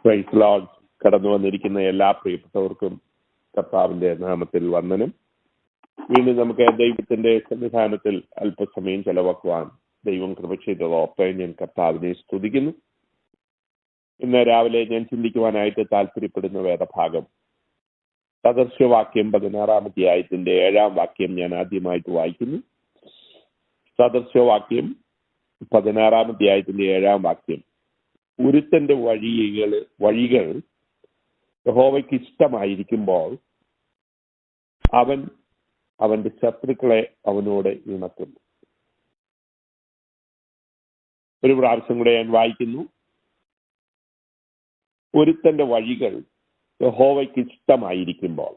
Praise Lord. കടന്നു വന്നിരിക്കുന്ന എല്ലാ പ്രിയപ്പെട്ടവർക്കും കർത്താവിന്റെ നാമത്തിൽ വന്ദനം. വീണ്ടും നമുക്ക് ദൈവത്തിന്റെ സന്നിധാനത്തിൽ അല്പസമയം ചെലവാക്കുവാൻ ദൈവം കൃപ ചെയ്തതോർത്ത് ഞാൻ കർത്താവിനെ സ്തുതിക്കുന്നു. ഇന്ന് രാവിലെ ഞാൻ ചിന്തിക്കുവാനായിട്ട് താല്പര്യപ്പെടുന്ന വേദഭാഗം സദൃശ്യവാക്യം 16-ാം അധ്യായത്തിന്റെ 7-ാം വാക്യം ഞാൻ ആദ്യമായിട്ട് വായിക്കുന്നു. സദൃശ്യവാക്യം 16-ാം അധ്യായത്തിന്റെ 7-ാം വാക്യം: ഒരുത്തന്റെ വഴികൾ യഹോവയ്ക്ക് ഇഷ്ടമായിരിക്കുമ്പോൾ അവൻ അവന്റെ ശത്രുക്കളെ അവനോട് ഇണക്കുന്നു. ഒരു പ്രാവശ്യം കൂടെ ഞാൻ വായിക്കുന്നു. ഒരുത്തന്റെ വഴികൾ യഹോവയ്ക്ക് ഇഷ്ടമായിരിക്കുമ്പോൾ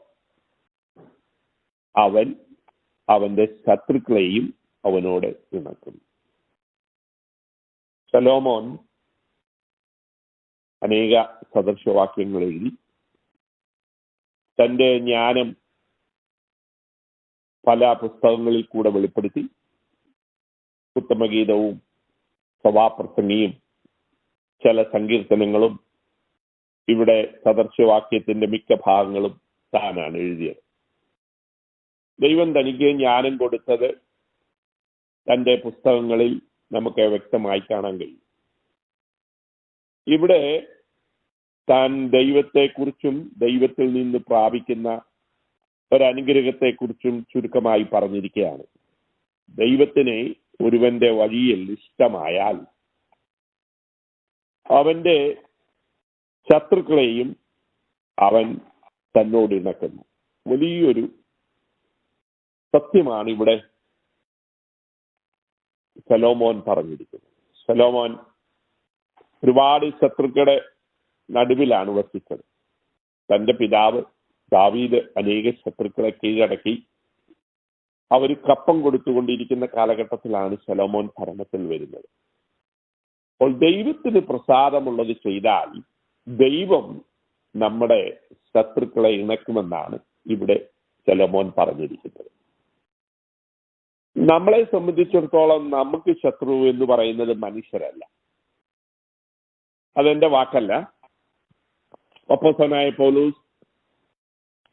അവൻ അവന്റെ ശത്രുക്കളെയും അവനോട് ഇണക്കുന്നു. ശലോമോൻ അനേക സദൃശവാക്യങ്ങൾ എഴുതി തന്റെ ജ്ഞാനം പല പുസ്തകങ്ങളിൽ കൂടെ വെളിപ്പെടുത്തി. ഉത്തമഗീതവും സഭാപ്രസംഗിയും ചില സങ്കീർത്തനങ്ങളും ഇവിടെ സദൃശവാക്യത്തിന്റെ മിക്ക ഭാഗങ്ങളും താനാണ് എഴുതിയത്. ദൈവം തനിക്ക് ജ്ഞാനം കൊടുത്തത് തന്റെ പുസ്തകങ്ങളിൽ നമുക്ക് വ്യക്തമായി കാണാൻ കഴിയും. ഇവിടെ താൻ ദൈവത്തെക്കുറിച്ചും ദൈവത്തിൽ നിന്ന് പ്രാപിക്കുന്ന ഒരനുഗ്രഹത്തെക്കുറിച്ചും ചുരുക്കമായി പറഞ്ഞിരിക്കുകയാണ്. ദൈവത്തിനെ ഒരുവന്റെ വഴിയിൽ ഇഷ്ടമായാൽ അവന്റെ ശത്രുക്കളെയും അവൻ തന്നോട് ഇണക്കുന്നു. വലിയൊരു സത്യമാണ് ഇവിടെ ശലോമോൻ പറഞ്ഞിരിക്കുന്നത്. ശലോമോൻ ഒരുപാട് ശത്രുക്കളുടെ നടുവിലാണ് വസിച്ചത്. തന്റെ പിതാവ് ദാവീദ് അനേക ശത്രുക്കളെ കീഴടക്കി അവർ കപ്പം കൊടുത്തുകൊണ്ടിരിക്കുന്ന കാലഘട്ടത്തിലാണ് ശലോമോൻ ഭരണത്തിൽ വരുന്നത്. അപ്പോൾ ദൈവത്തിന് പ്രസാദമുള്ളത് ചെയ്താൽ ദൈവം നമ്മുടെ ശത്രുക്കളെ ഇണക്കുമെന്നാണ് ഇവിടെ ശലോമോൻ പറഞ്ഞിരിക്കുന്നത്. നമ്മളെ സംബന്ധിച്ചിടത്തോളം നമുക്ക് ശത്രു എന്ന് പറയുന്നത് മനുഷ്യരല്ല. അതെന്റെ വാക്കല്ല. അപ്പോസ്തലനായ പൗലോസ്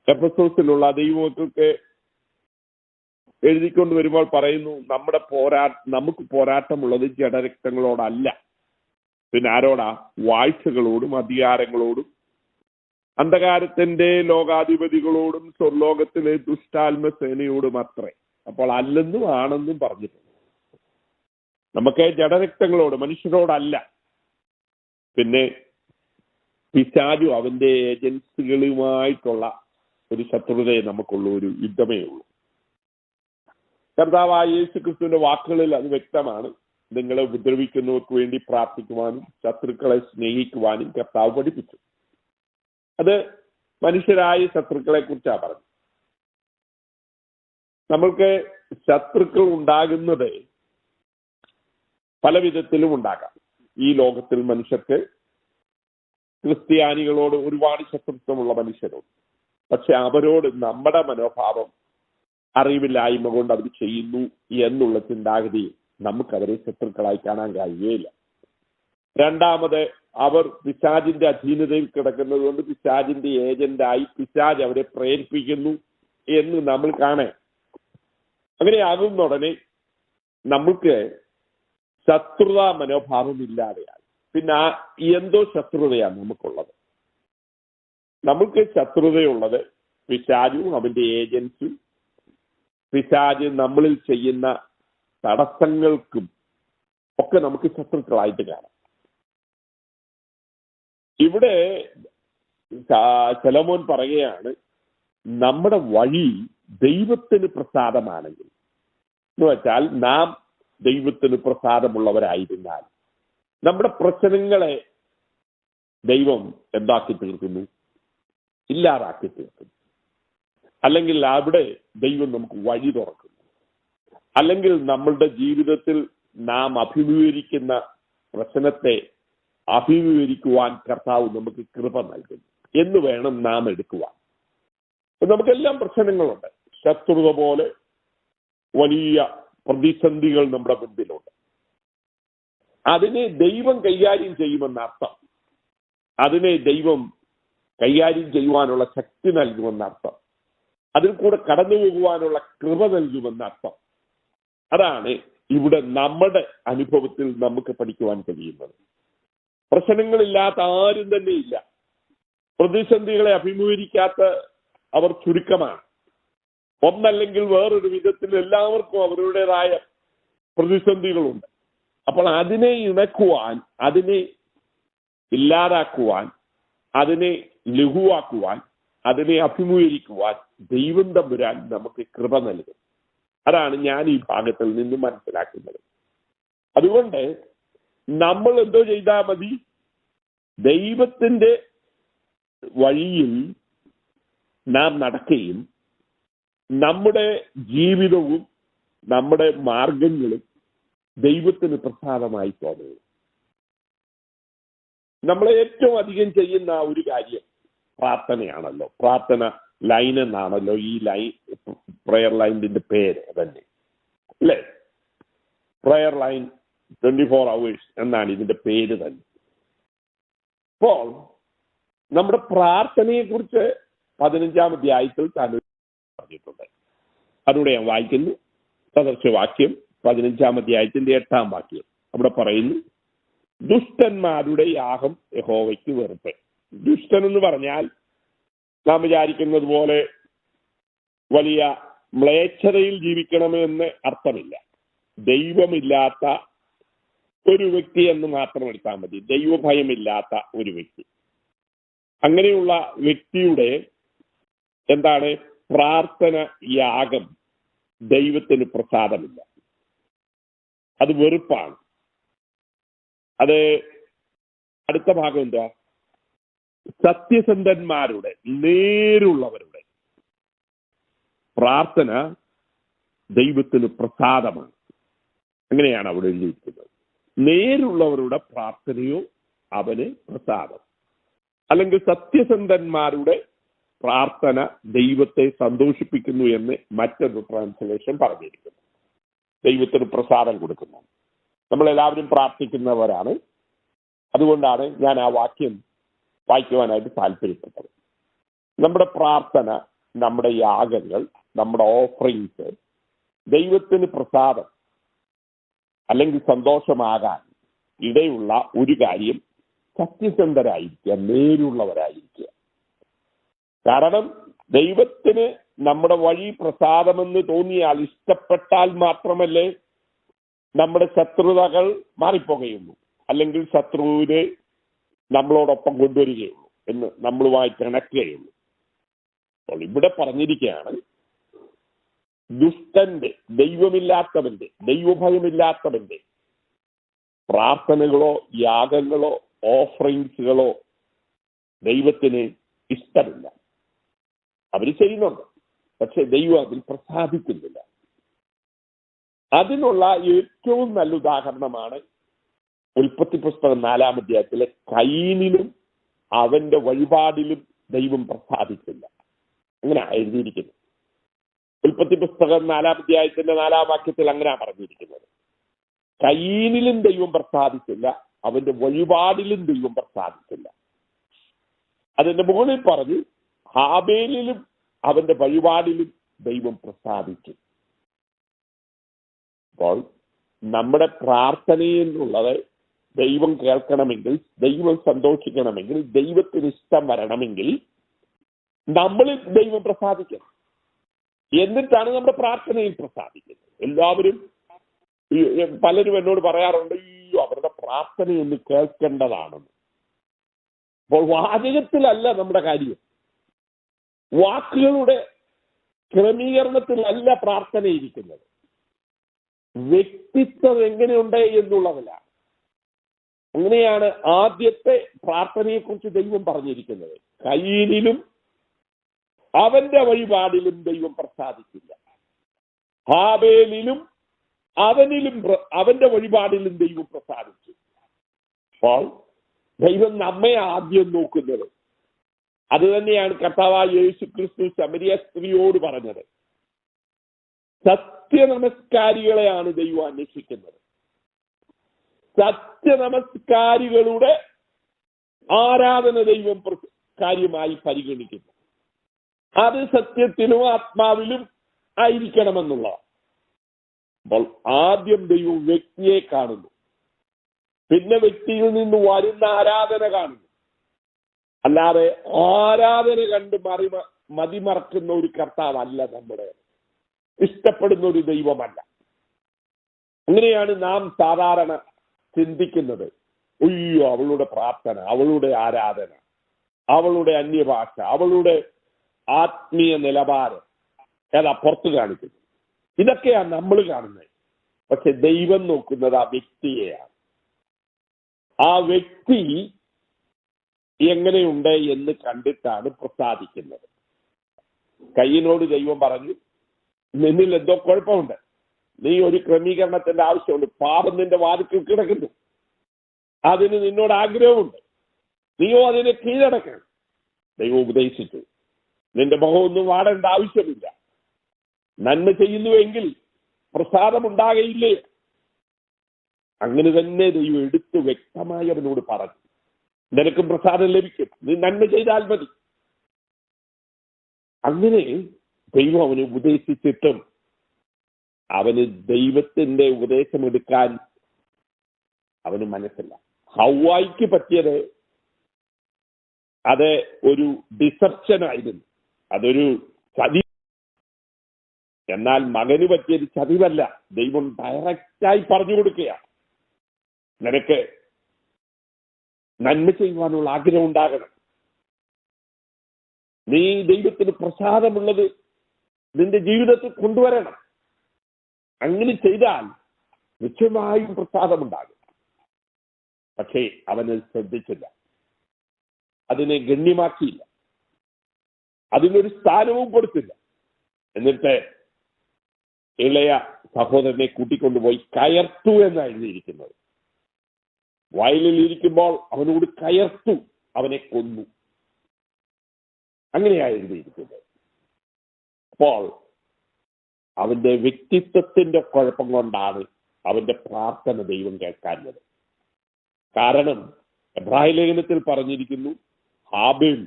എഫെസോസിലുള്ള ദൈവമക്കൾക്ക് എഴുതിക്കൊണ്ട് വരുമ്പോൾ പറയുന്നു, നമുക്ക് പോരാട്ടമുള്ളത് ജഡരക്തങ്ങളോടല്ല. പിന്നെ ആരോടാ? വാഴ്ചകളോടും അധികാരങ്ങളോടും അന്ധകാരത്തിന്റെ ലോകാധിപതികളോടും സ്വർലോകത്തിലെ ദുഷ്ടാത്മസേനയോടും അത്രേ. അപ്പോൾ അല്ലെന്നും ആണെന്നും പറഞ്ഞിട്ടുണ്ട്. നമുക്ക് ജഡരക്തങ്ങളോട്, മനുഷ്യരോടല്ല. പിന്നെ പിശാചു അവന്റെ ഏജൻസികളുമായിട്ടുള്ള ഒരു ശത്രുതയെ നമുക്കുള്ള ഒരു യുദ്ധമേ ഉള്ളൂ. കർത്താവായ യേശുക്രിസ്തുവിന്റെ വാക്കുകളിൽ അത് വ്യക്തമാണ്. നിങ്ങളെ ഉപദ്രവിക്കുന്നവർക്ക് വേണ്ടി പ്രാർത്ഥിക്കുവാനും ശത്രുക്കളെ സ്നേഹിക്കുവാനും കർത്താവ് പഠിപ്പിച്ചു. അത് മനുഷ്യരായ ശത്രുക്കളെ കുറിച്ചാണ് പറഞ്ഞത്. നമ്മൾക്ക് ശത്രുക്കൾ ഉണ്ടാകുന്നത് പല വിധത്തിലും ഉണ്ടാകാം. ഈ ലോകത്തിൽ മനുഷ്യർക്ക് ക്രിസ്ത്യാനികളോട് ഒരുപാട് ശത്രുത്വമുള്ള മനുഷ്യരുണ്ട്. പക്ഷെ അവരോട് നമ്മുടെ മനോഭാവം അറിവില്ലായ്മ കൊണ്ട് അവർ ചെയ്യുന്നു എന്നുള്ള ചിന്താഗതി നമുക്കവരെ ശത്രുക്കളായി കാണാൻ കഴിയുകയില്ല. രണ്ടാമത്, അവർ പിശാചിന്റെ അധീനതയിൽ കിടക്കുന്നത് കൊണ്ട് പിശാചിന്റെ ഏജന്റായി പിശാച് അവരെ പ്രേരിപ്പിക്കുന്നു എന്ന് നമ്മൾ കാണാൻ. അങ്ങനെ ആകുന്ന ഉടനെ നമ്മൾക്ക് ശത്രുതാ മനോഭാവം ഇല്ലാതെയായി. പിന്നെ എന്തോ ശത്രുതയാണ് നമുക്കുള്ളത്. നമുക്ക് ശത്രുതയുള്ളത് പിശാചും അവന്റെ ഏജൻസും പിശാച് നമ്മളിൽ ചെയ്യുന്ന തടസ്സങ്ങൾക്കും ഒക്കെ നമുക്ക് ശത്രുക്കളായിട്ട് കാണാം. ഇവിടെ ശലോമോൻ പറയുകയാണ്, നമ്മുടെ വഴി ദൈവത്തിന് പ്രസാദമാണെങ്കിൽ, എന്ന് വെച്ചാൽ നാം ദൈവത്തിന് പ്രസാദമുള്ളവരായിരുന്നാൽ നമ്മുടെ പ്രശ്നങ്ങളെ ദൈവം എന്താക്കി തീർക്കുന്നു? ഇല്ലാതാക്കി തീർക്കുന്നു. അല്ലെങ്കിൽ അവിടെ ദൈവം നമുക്ക് വഴി തുറക്കുന്നു. അല്ലെങ്കിൽ നമ്മളുടെ ജീവിതത്തിൽ നാം അഭിമുഖീകരിക്കുന്ന പ്രശ്നത്തെ അഭിമുഖീകരിക്കുവാൻ കർത്താവ് നമുക്ക് കൃപ നൽകുന്നു എന്ന് വേണം നാം എടുക്കുവാൻ. നമുക്കെല്ലാം പ്രശ്നങ്ങളുണ്ട്. ശത്രുത പോലെ വലിയ പ്രതിസന്ധികൾ നമ്മുടെ മുൻപിലുണ്ട്. അതിനെ ദൈവം കൈകാര്യം ചെയ്യുമെന്നർത്ഥം. അതിനെ ദൈവം കൈകാര്യം ചെയ്യുവാനുള്ള ശക്തി നൽകുമെന്നർത്ഥം. അതിൽ കൂടെ കടന്നു പോകുവാനുള്ള കൃപ നൽകുമെന്നർത്ഥം. അതാണ് ഇവിടെ നമ്മുടെ അനുഭവത്തിൽ നമുക്ക് പഠിക്കുവാൻ കഴിയുന്നത്. പ്രശ്നങ്ങളില്ലാത്ത ആരും തന്നെ ഇല്ല. പ്രതിസന്ധികളെ അഭിമുഖീകരിക്കാത്ത അവർ ചുരുക്കമാണ്. ഒന്നല്ലെങ്കിൽ വേറൊരു വിധത്തിൽ എല്ലാവർക്കും അവരുടേതായ പ്രതിസന്ധികളുണ്ട്. അപ്പോൾ അതിനെ ഇണക്കുവാൻ, അതിനെ ഇല്ലാതാക്കുവാൻ, അതിനെ ലഘുവാക്കുവാൻ, അതിനെ അഭിമുഖീകരിക്കുവാൻ ദൈവം തമ്പുരാൻ നമുക്ക് കൃപ നൽകും. അതാണ് ഞാൻ ഈ ഭാഗത്തിൽ നിന്നും മനസ്സിലാക്കുന്നത്. അതുകൊണ്ട് നമ്മൾ എന്തോ ചെയ്താൽ മതി? ദൈവത്തിന്റെ വഴിയിൽ നാം നടക്കുകയും നമ്മുടെ ജീവിതവും നമ്മുടെ മാർഗങ്ങളും ദൈവത്തിന് പ്രസാദമായി തോന്നുന്നു. നമ്മൾ ഏറ്റവും അധികം ചെയ്യുന്ന ഒരു കാര്യം പ്രാർത്ഥനയാണല്ലോ. പ്രാർത്ഥന ലൈൻ എന്നാണല്ലോ ഈ ലൈൻ, പ്രയർ ലൈനിന്റെ പേര് തന്നെ അല്ലേ? പ്രയർ ലൈൻ 24 hours എന്നാണ് ഇതിന്റെ പേര് തന്നെ. അപ്പോൾ നമ്മുടെ പ്രാർത്ഥനയെ കുറിച്ച് 15-ാം അധ്യായത്തിൽ താൻ പറഞ്ഞിട്ടുണ്ട്. അതിലൂടെ ഞാൻ വായിക്കുന്നു. സദൃശവാക്യം 15-ാം അധ്യായത്തിന്റെ 8-ാം വാക്യം. അവിടെ പറയുന്നു, ദുഷ്ടന്മാരുടെ യാഗം യഹോവയ്ക്ക് വെറുപ്പ്. ദുഷ്ടൻ എന്ന് പറഞ്ഞാൽ നാം വിചാരിക്കുന്നത് പോലെ വലിയ മ്ലേച്ഛതയിൽ ജീവിക്കണമെന്ന് അർത്ഥമില്ല. ദൈവമില്ലാത്ത ഒരു വ്യക്തി എന്ന് മാത്രം എടുത്താൽ മതി. ദൈവഭയമില്ലാത്ത ഒരു വ്യക്തി. അങ്ങനെയുള്ള വ്യക്തിയുടെ എന്താണ് പ്രാർത്ഥന യാഗം ദൈവത്തിന് പ്രസാദമില്ല. അത് വെറുപ്പാണ്. അത് അടുത്ത ഭാഗം എന്താ? സത്യസന്ധന്മാരുടെ, നേരുള്ളവരുടെ പ്രാർത്ഥന ദൈവത്തിന് പ്രസാദമാണ്. അങ്ങനെയാണ് അവിടെ എഴുതിയിരിക്കുന്നത്. നേരുള്ളവരുടെ പ്രാർത്ഥനയോ അവന് പ്രസാദം. അല്ലെങ്കിൽ സത്യസന്ധന്മാരുടെ പ്രാർത്ഥന ദൈവത്തെ സന്തോഷിപ്പിക്കുന്നു എന്ന് മറ്റൊരു ട്രാൻസ്ലേഷൻ പറഞ്ഞിരിക്കുന്നു. ദൈവത്തിന് പ്രസാദം കൊടുക്കുന്നു. നമ്മളെല്ലാവരും പ്രാർത്ഥിക്കുന്നവരാണ്. അതുകൊണ്ടാണ് ഞാൻ ആ വാക്യം വായിക്കുവാനായിട്ട് താല്പര്യപ്പെട്ടത്. നമ്മുടെ പ്രാർത്ഥന, നമ്മുടെ യാഗങ്ങൾ, നമ്മുടെ ഓഫറിങ്സ് ദൈവത്തിന് പ്രസാദം അല്ലെങ്കിൽ സന്തോഷമാകാൻ ഇടയുള്ള ഒരു കാര്യം സത്യസന്ധരായിരിക്കുക, നേരുള്ളവരായിരിക്കുക. കാരണം ദൈവത്തിന് നമ്മുടെ വഴി പ്രസാദമെന്ന് തോന്നിയാൽ, ഇഷ്ടപ്പെട്ടാൽ മാത്രമല്ലേ നമ്മുടെ ശത്രുതകൾ മാറിപ്പോകുകയുള്ളൂ, അല്ലെങ്കിൽ ശത്രുവിനെ നമ്മളോടൊപ്പം കൊണ്ടുവരികയുള്ളൂ, എന്ന് നമ്മളുമായി ഇണക്കുകയുള്ളൂ. അപ്പോൾ ഇവിടെ പറഞ്ഞിരിക്കുകയാണ്, ദുഷ്ടന്റെ, ദൈവമില്ലാത്തവന്റെ, ദൈവഭയമില്ലാത്തവന്റെ പ്രാർത്ഥനകളോ യാഗങ്ങളോ ഓഫറിങ്സുകളോ ദൈവത്തിന് ഇഷ്ടമില്ല. അവർ ചെയ്യുന്നുണ്ട്, പക്ഷെ ദൈവം അതിൽ പ്രസാദിക്കുന്നില്ല. അതിനുള്ള ഏറ്റവും നല്ല ഉദാഹരണമാണ് ഉൽപ്പത്തി പുസ്തകം 4-ാം അധ്യായത്തിലെ കയീനിലും അവന്റെ വഴിപാടിലും ദൈവം പ്രസാദിച്ചില്ല. അങ്ങനെ എഴുതിയിരിക്കുന്നു. ഉൽപ്പത്തി പുസ്തകം 4-ാം അധ്യായത്തിന്റെ 4-ാം വാക്യത്തിൽ അങ്ങനെയാണ് പറഞ്ഞിരിക്കുന്നത്. കയീനിലും ദൈവം പ്രസാദിച്ചില്ല, അവന്റെ വഴിപാടിലും ദൈവം പ്രസാദിച്ചില്ല. അതിന്റെ മുകളിൽ പറഞ്ഞു, ഹാബേലിലും അവന്റെ വഴിപാടിലും ദൈവം പ്രസാദിച്ചു. അപ്പോൾ നമ്മുടെ പ്രാർത്ഥനയെന്നുള്ളത് ദൈവം കേൾക്കണമെങ്കിൽ, ദൈവം സന്തോഷിക്കണമെങ്കിൽ, ദൈവത്തിന് ഇഷ്ടം വരണമെങ്കിൽ നമ്മളിൽ ദൈവം പ്രസാദിക്കണം. എന്നിട്ടാണ് നമ്മുടെ പ്രാർത്ഥനയിൽ പ്രസാദിക്കുന്നത്. എല്ലാവരും, പലരും എന്നോട് പറയാറുണ്ട്, അയ്യോ അവരുടെ പ്രാർത്ഥനയൊന്ന് കേൾക്കേണ്ടതാണെന്ന്. അപ്പോൾ വാചകത്തിലല്ല നമ്മുടെ കാര്യം, വാക്കുകളുടെ ക്രമീകരണത്തിലല്ല പ്രാർത്ഥനയിരിക്കുന്നത്, വ്യക്തിത്വം എങ്ങനെയുണ്ട് എന്നുള്ളതിലാണ്. അങ്ങനെയാണ് ആദ്യത്തെ പ്രാർത്ഥനയെക്കുറിച്ച് ദൈവം പറഞ്ഞിരിക്കുന്നത്. കയീനിലും അവന്റെ വഴിപാടിലും ദൈവം പ്രസാദിച്ചില്ല, ഹാബേലിലും അവന്റെ വഴിപാടിലും ദൈവം പ്രസാദിച്ചു. അപ്പോൾ ദൈവം നമ്മെ ആദ്യം നോക്കുന്നത്. അത് തന്നെയാണ് കർത്താവായ യേശുക്രിസ്തു ശമരിയ സ്ത്രീയോട് പറഞ്ഞത്. സത്യനമസ്കാരികളെയാണ് ദൈവം അന്വേഷിക്കുന്നത്. സത്യനമസ്കാരികളുടെ ആരാധന ദൈവം കാര്യമായി പരിഗണിക്കുന്നു. അത് സത്യത്തിലും ആത്മാവിലും ആയിരിക്കണമെന്നുള്ളതാണ്. അപ്പോൾ ആദ്യം ദൈവം വ്യക്തിയെ കാണുന്നു, പിന്നെ വ്യക്തിയിൽ നിന്ന് വരുന്ന ആരാധന കാണുന്നു. അല്ലാതെ ആരാധന കണ്ട് മതിമറക്കുന്ന ഒരു കർത്താവല്ല നമ്മുടെ, ഇഷ്ടപ്പെടുന്ന ഒരു ദൈവമല്ല. അങ്ങനെയാണ് നാം സാധാരണ ചിന്തിക്കുന്നത്. അയ്യോ, അവളുടെ പ്രാർത്ഥന, അവളുടെ ആരാധന, അവളുടെ അന്യഭാഷ, അവളുടെ ആത്മീയ നിലവാരം ഏതാ പുറത്ത് കാണിക്കുന്നത്. ഇതൊക്കെയാണ് നമ്മൾ കാണുന്നത്. പക്ഷെ ദൈവം നോക്കുന്നത് ആ വ്യക്തിയെയാണ്. ആ വ്യക്തി എങ്ങനെയുണ്ട് എന്ന് കണ്ടിട്ടാണ് പ്രസാദിക്കുന്നത്. കയ്യനോട് ദൈവം പറഞ്ഞു, നിന്നിൽ എന്തോ കുഴപ്പമുണ്ട്, നീ ഒരു ക്രമീകരണത്തിന്റെ ആവശ്യമുണ്ട്, പാപം നിന്റെ വാതിൽക്കൽ കിടക്കുന്നു, അതിന് നിന്നോട് ആഗ്രഹമുണ്ട്, നീയോ അതിനെ കീഴടക്കണം. ദൈവം ഉപദേശിച്ചു, നിന്റെ മുഖമൊന്നും വാടേണ്ട ആവശ്യമില്ല, നന്മ ചെയ്യുന്നുവെങ്കിൽ പ്രസാദമുണ്ടാകയില്ലേ. അങ്ങനെ തന്നെ ദൈവം എടുത്തു വ്യക്തമായി അവനോട് പറഞ്ഞു, നിനക്കും പ്രസാദം ലഭിക്കും, നീ നന്മ ചെയ്താൽ മതി. അങ്ങനെ ദൈവം അവനെ ഉപദേശിച്ചിട്ടും അവന് ദൈവത്തിന്റെ ഉപദേശം എടുക്കാൻ അവന് മനസ്സില്ല. ഹവ്വായിക്ക് പറ്റിയത് അത് ഒരു ഡിസപ്ഷൻ ആയിരുന്നു, അതൊരു ചതി. എന്നാൽ മകന് പറ്റിയത് ചതിവല്ല. ദൈവം ഡയറക്റ്റായി പറഞ്ഞു കൊടുക്കുകയാണ്, നിനക്ക് നന്മ ചെയ്യുവാനുള്ള ആഗ്രഹം ഉണ്ടാകണം, നീ ദൈവത്തിന് പ്രസാദമുള്ളത് നിന്റെ ജീവിതത്തിൽ കൊണ്ടുവരണം. അങ്ങനെ ചെയ്താൽ നിശ്ചയമായും പ്രസാദമുണ്ടാകും. പക്ഷേ അവന് ശ്രദ്ധിച്ചില്ല, അതിനെ ഗണ്യമാക്കിയില്ല, അതിനൊരു സ്ഥാനവും കൊടുത്തില്ല. എന്നിട്ട് ഇളയ സഹോദരനെ കൂട്ടിക്കൊണ്ടുപോയി കയർത്തു എന്നാണ് എഴുതിയിരിക്കുന്നത്. വയലിൽ ഇരിക്കുമ്പോൾ അവനോട് കയർത്തു, അവനെ കൊന്നു, അങ്ങനെയാണ് എഴുതിയിരിക്കുന്നത്. അപ്പോൾ അവന്റെ വ്യക്തിത്വത്തിന്റെ കുഴപ്പം കൊണ്ടാണ് അവന്റെ പ്രാർത്ഥന ദൈവം കേൾക്കാഞ്ഞത്. കാരണം എബ്രായ ലേഖനത്തിൽ പറഞ്ഞിരിക്കുന്നു, ഹാബേൽ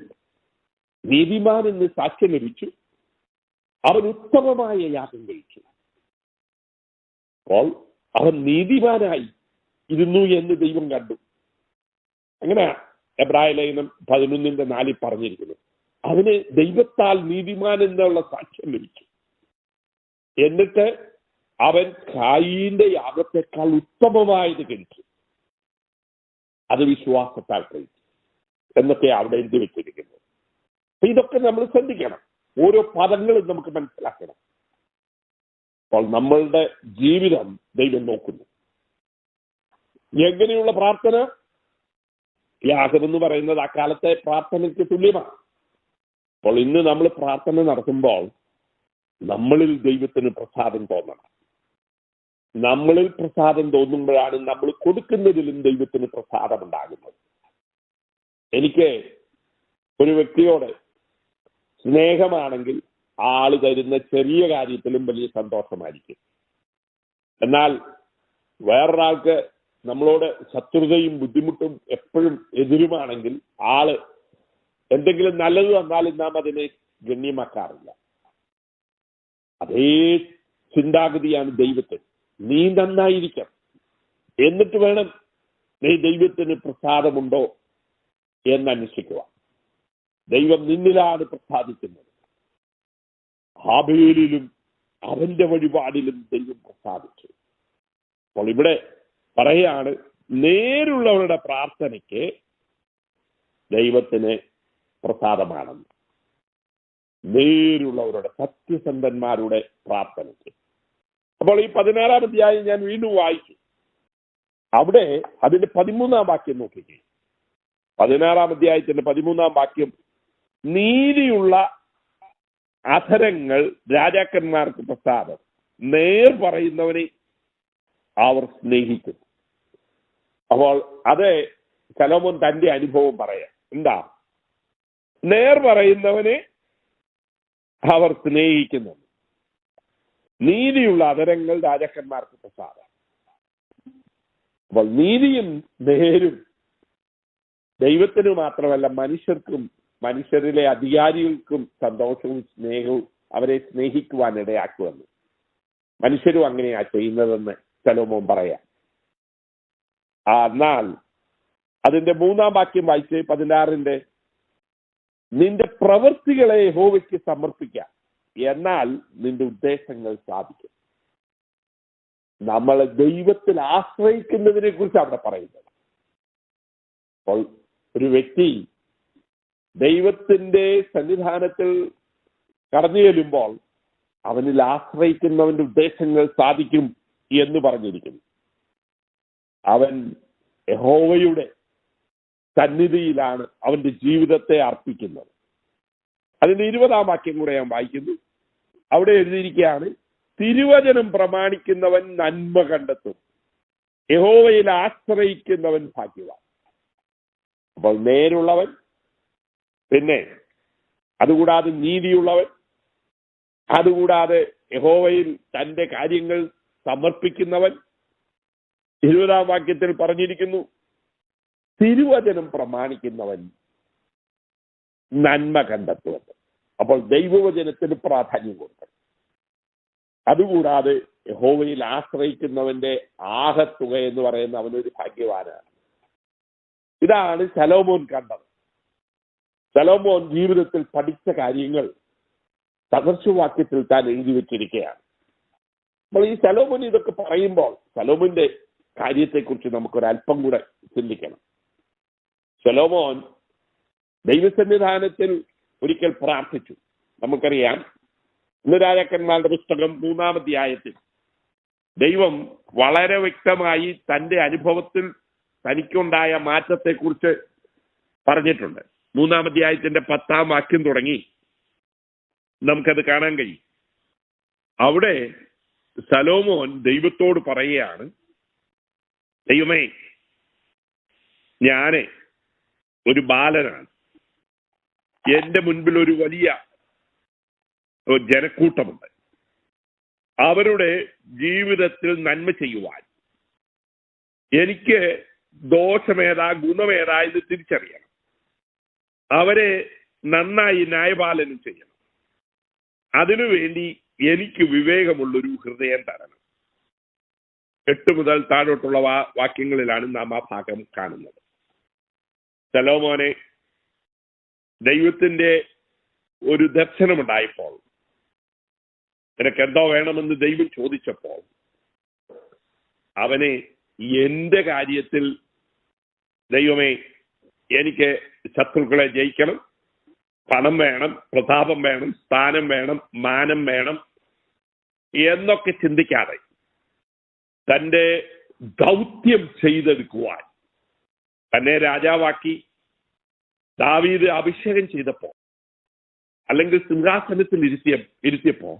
നീതിമാൻ എന്ന് സാക്ഷ്യം ലഭിച്ചു, അവൻ ഉത്തമമായ യാഗം കഴിച്ചു. അപ്പോൾ അവൻ നീതിമാനായി ഇരുന്നു എന്ന് ദൈവം കണ്ടു. അങ്ങനെ എബ്രായ ലേഖനം 11:4 പറഞ്ഞിരിക്കുന്നു, അവന് ദൈവത്താൽ നീതിമാൻ എന്നുള്ള സാക്ഷ്യം ലഭിച്ചു. എന്നിട്ട് അവൻ ഖായീന്റെ യാഗത്തെക്കാൾ ഉത്തമമായത് കഴിച്ചു, അത് വിശ്വാസത്താൽ കഴിച്ചു എന്നൊക്കെ അവിടെ എഴുതി വെച്ചിരിക്കുന്നു. അപ്പൊ ഇതൊക്കെ നമ്മൾ ശ്രദ്ധിക്കണം, ഓരോ പദങ്ങളും നമുക്ക് മനസ്സിലാക്കണം. അപ്പോൾ നമ്മളുടെ ജീവിതം ദൈവം നോക്കുന്നു. എങ്ങനെയുള്ള പ്രാർത്ഥന? യാഗമെന്ന് പറയുന്നത് അക്കാലത്തെ പ്രാർത്ഥനയ്ക്ക് തുല്യമാണ്. അപ്പോൾ ഇന്ന് നമ്മൾ പ്രാർത്ഥന നടത്തുമ്പോൾ നമ്മളിൽ ദൈവത്തിന് പ്രസാദം തോന്നണം. നമ്മളിൽ പ്രസാദം തോന്നുമ്പോഴാണ് നമ്മൾ കൊടുക്കുന്നതിലും ദൈവത്തിന് പ്രസാദം ഉണ്ടാകുന്നത്. എനിക്ക് ഒരു വ്യക്തിയോട് സ്നേഹമാണെങ്കിൽ ആള് തരുന്ന ചെറിയ കാര്യത്തിലും വലിയ സന്തോഷമായിരിക്കും. എന്നാൽ വേറൊരാൾക്ക് നമ്മളോട് ശത്രുതയും ബുദ്ധിമുട്ടും എപ്പോഴും എതിരുമാണെങ്കിൽ ആള് എന്തെങ്കിലും നല്ലത് വന്നാലും നാം അതിനെ ഗണ്യമാക്കാറില്ല. അതേ ചിന്താഗതിയാണ് ദൈവത്തിന്. നീ നന്നായിരിക്കണം, എന്നിട്ട് വേണം നീ ദൈവത്തിന് പ്രസാദമുണ്ടോ എന്ന് അന്വേഷിക്കുക. ദൈവം നിന്നിലാണ് പ്രസാദിക്കുന്നത്. ഹാബേലിലും അവന്റെ വഴിപാടിലും ദൈവം പ്രസാദിച്ചു. അപ്പോൾ ഇവിടെ പറയാണ്, നേരുള്ളവരുടെ പ്രാർത്ഥനയ്ക്ക് ദൈവത്തിന് പ്രസാദമാണെന്ന്. നേരുള്ളവരുടെ, സത്യസന്ധന്മാരുടെ പ്രാർത്ഥനയ്ക്ക്. അപ്പോൾ ഈ 16-ാം അധ്യായം ഞാൻ വീണ്ടും വായിച്ചു. അവിടെ അതിന്റെ 13-ാം വാക്യം നോക്കിക്കേ. 16-ാം അധ്യായത്തിന്റെ 13-ാം വാക്യം, നീതിയുള്ള അധരങ്ങൾ രാജാക്കന്മാർക്ക് പ്രസാദം, നേർ പറയുന്നവനെ അവർ സ്നേഹിക്കുന്നു. അപ്പോൾ അത് ശലോമോൻ തന്റെ അനുഭവം പറയാം. എന്താ? നേർ പറയുന്നവനെ അവർ സ്നേഹിക്കുന്നു. നീതിയുള്ള അധരങ്ങൾ രാജാക്കന്മാർക്ക് പ്രസാദം. അപ്പോൾ നീതിയും നേരും ദൈവത്തിന് മാത്രമല്ല മനുഷ്യർക്കും, മനുഷ്യരിലെ അധികാരികൾക്കും സന്തോഷവും സ്നേഹവും അവരെ സ്നേഹിക്കുവാൻ ഇടയാക്കുമെന്ന്. മനുഷ്യരും അങ്ങനെയാ ചെയ്യുന്നതെന്ന് ശലോമോൻ പറയാം. എന്നാൽ അതിന്റെ 3-ാം വാക്യം വായിച്ച് 16-ന്റെ, നിന്റെ പ്രവൃത്തികളെ യഹോവയ്ക്ക് സമർപ്പിക്കാം, എന്നാൽ നിന്റെ ഉദ്ദേശങ്ങൾ സാധിക്കും. നമ്മൾ ദൈവത്തിൽ ആശ്രയിക്കുന്നതിനെ കുറിച്ച് അവിടെ പറയുന്നത്. അപ്പോൾ ഒരു വ്യക്തി ദൈവത്തിന്റെ സന്നിധാനത്തിൽ കടന്നു ചെല്ലുമ്പോൾ അവനിൽ ആശ്രയിക്കുന്നവന്റെ ഉദ്ദേശങ്ങൾ സാധിക്കും എന്ന് പറഞ്ഞിരിക്കുന്നു. അവൻ യഹോവയുടെ സന്നിധിയിലാണ് അവന്റെ ജീവിതത്തെ അർപ്പിക്കുന്നത്. അതിന്റെ 20-ാം വാക്യം കൂടെ ഞാൻ വായിക്കുന്നു. അവിടെ എഴുതിയിരിക്കുകയാണ്, തിരുവചനം പ്രമാണിക്കുന്നവൻ നന്മ കണ്ടെത്തും, യഹോവയിൽ ആശ്രയിക്കുന്നവൻ ഭാഗ്യവാൻ. അപ്പോൾ നേരുള്ളവൻ, പിന്നെ അതുകൂടാതെ നീതിയുള്ളവൻ, അതുകൂടാതെ യഹോവയിൽ തന്റെ കാര്യങ്ങൾ സമർപ്പിക്കുന്നവൻ. 20-ാം വാക്യത്തിൽ പറഞ്ഞിരിക്കുന്നു, തിരുവചനം പ്രമാണിക്കുന്നവൻ നന്മ കണ്ടെത്തുമെന്ന്. അപ്പോൾ ദൈവവചനത്തിന് പ്രാധാന്യം കൊടുക്കണം. അതുകൂടാതെ യഹോവയിൽ ആശ്രയിക്കുന്നവന്റെ ആകത്തുക എന്ന് പറയുന്ന അവനൊരു ഭാഗ്യവാനാണ്. ഇതാണ് ശലോമോൻ കണ്ടത്. ശലോമോൻ ജീവിതത്തിൽ പഠിച്ച കാര്യങ്ങൾ സദൃശവാക്യത്തിൽ താൻ എഴുതി വെച്ചിരിക്കുകയാണ്. അപ്പോൾ ഈ ശലോമോൻ ഇതൊക്കെ പറയുമ്പോൾ ശലോമോന്റെ കാര്യത്തെക്കുറിച്ച് നമുക്കൊരല്പം കൂടെ ചിന്തിക്കണം. ശലോമോൻ ദൈവസന്നിധാനത്തിൽ ഒരിക്കൽ പ്രാർത്ഥിച്ചു. നമുക്കറിയാം, ഇന്ന് രാജാക്കന്മാരുടെ പുസ്തകം 3-ാം അധ്യായത്തിൽ ദൈവം വളരെ വ്യക്തമായി തന്റെ അനുഭവത്തിൽ തനിക്കുണ്ടായ മാറ്റത്തെക്കുറിച്ച് പറഞ്ഞിട്ടുണ്ട്. 3-ാം അധ്യായത്തിന്റെ 10-ാം വാക്യം തുടങ്ങി നമുക്കത് കാണാൻ കഴിയും. അവിടെ ശലോമോൻ ദൈവത്തോട് പറയുകയാണ്, ദൈവമേ, ഞാന് ഒരു ബാലനാണ്, എന്റെ മുൻപിൽ ഒരു വലിയ ജനക്കൂട്ടമുണ്ട്. അവരുടെ ജീവിതത്തിൽ നന്മ ചെയ്യുവാൻ എനിക്ക് ദോഷമേതാ ഗുണമേതാ എന്ന് തിരിച്ചറിയണം. അവരെ നന്നായി ന്യായപാലനം ചെയ്യണം. അതിനുവേണ്ടി എനിക്ക് വിവേകമുള്ളൊരു ഹൃദയം തരണം. 8 മുതൽ താഴോട്ടുള്ള വാക്യങ്ങളിലാണ് നാം ആ ഭാഗം കാണുന്നത്. ശലോമോനെ ദൈവത്തിന്റെ ഒരു ദർശനമുണ്ടായപ്പോൾ, നിനക്ക് എന്തോ വേണമെന്ന് ദൈവം ചോദിച്ചപ്പോൾ, അവനെ എന്റെ കാര്യത്തിൽ, ദൈവമേ, എനിക്ക് ശത്രുക്കളെ ജയിക്കണം, പണം വേണം, പ്രതാപം വേണം, സ്ഥാനം വേണം, മാനം വേണം എന്നൊക്കെ ചിന്തിക്കാതെ തന്റെ ദൗത്യം ചെയ്തെടുക്കുവാൻ തന്നെ രാജാവാക്കി ദാവീദ് അഭിഷേകം ചെയ്തപ്പോ, അല്ലെങ്കിൽ സിംഹാസനത്തിൽ ഇരുത്തിയപ്പോ,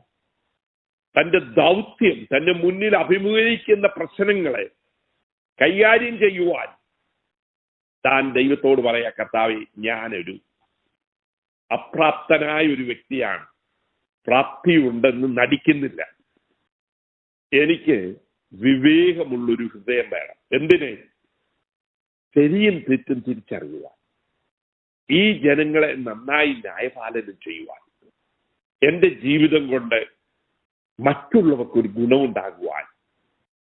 തന്റെ ദൗത്യം, തന്റെ മുന്നിൽ അഭിമുഖീകരിക്കുന്ന പ്രശ്നങ്ങളെ കൈകാര്യം ചെയ്യുവാൻ താൻ ദൈവത്തോട് പറയാ, കർത്താവേ, ഞാനൊരു അപ്രാപ്തനായ ഒരു വ്യക്തിയാണ്, പ്രാപ്തിയുണ്ടെന്ന് നടിക്കുന്നില്ല, എനിക്ക് വിവേകമുള്ളൊരു ഹൃദയം വേണം. എന്തിന്? ശരിയും തെറ്റും തിരിച്ചറിയുവാൻ, ഈ ജനങ്ങളെ നന്നായി ന്യായപാലനം ചെയ്യുവാൻ, എന്റെ ജീവിതം കൊണ്ട് മറ്റുള്ളവർക്കൊരു ഗുണമുണ്ടാകുവാൻ,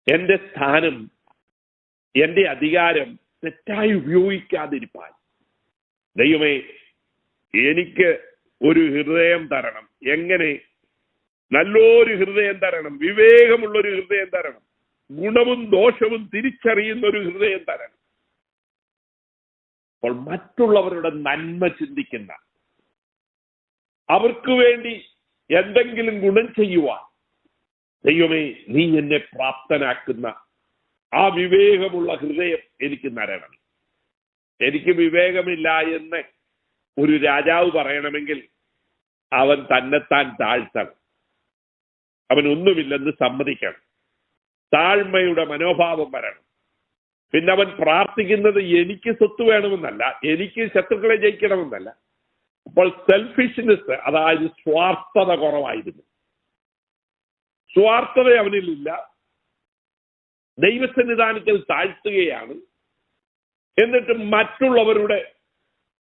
എന്റെ സ്ഥാനം, എന്റെ അധികാരം തെറ്റായി ഉപയോഗിക്കാതിരിപ്പാൻ, ദൈവമേ, എനിക്ക് ഒരു ഹൃദയം തരണം. എങ്ങനെ? നല്ലൊരു ഹൃദയം തരണം, വിവേകമുള്ളൊരു ഹൃദയം തരണം, ഗുണവും ദോഷവും തിരിച്ചറിയുന്ന ഒരു ഹൃദയം തരണം. അപ്പോൾ മറ്റുള്ളവരുടെ നന്മ ചിന്തിക്കുന്ന, അവർക്ക് വേണ്ടി എന്തെങ്കിലും ഗുണം ചെയ്യുവാൻ, ദൈവമേ, നീ എന്നെ പ്രാപ്തനാക്കുന്ന ആ വിവേകമുള്ള ഹൃദയം എനിക്ക് തരണം. എനിക്ക് വിവേകമില്ല എന്ന് ഒരു രാജാവ് പറയണമെങ്കിൽ അവൻ തന്നെത്താൻ താഴ്ത്തണം, അവനൊന്നുമില്ലെന്ന് സമ്മതിക്കണം, താഴ്മയുടെ മനോഭാവം വരണം. പിന്നെ അവൻ പ്രാർത്ഥിക്കുന്നത് എനിക്ക് സ്വത്ത് വേണമെന്നല്ല, എനിക്ക് ശത്രുക്കളെ ജയിക്കണമെന്നല്ല. അപ്പോൾ സെൽഫിഷ്നെസ്, അതായത് സ്വാർത്ഥത കുറവായിരുന്നു. സ്വാർത്ഥത അവനിലില്ല. ദൈവസന്നിധാനത്തിൽ താഴ്ത്തുകയാണ്. എന്നിട്ട് മറ്റുള്ളവരുടെ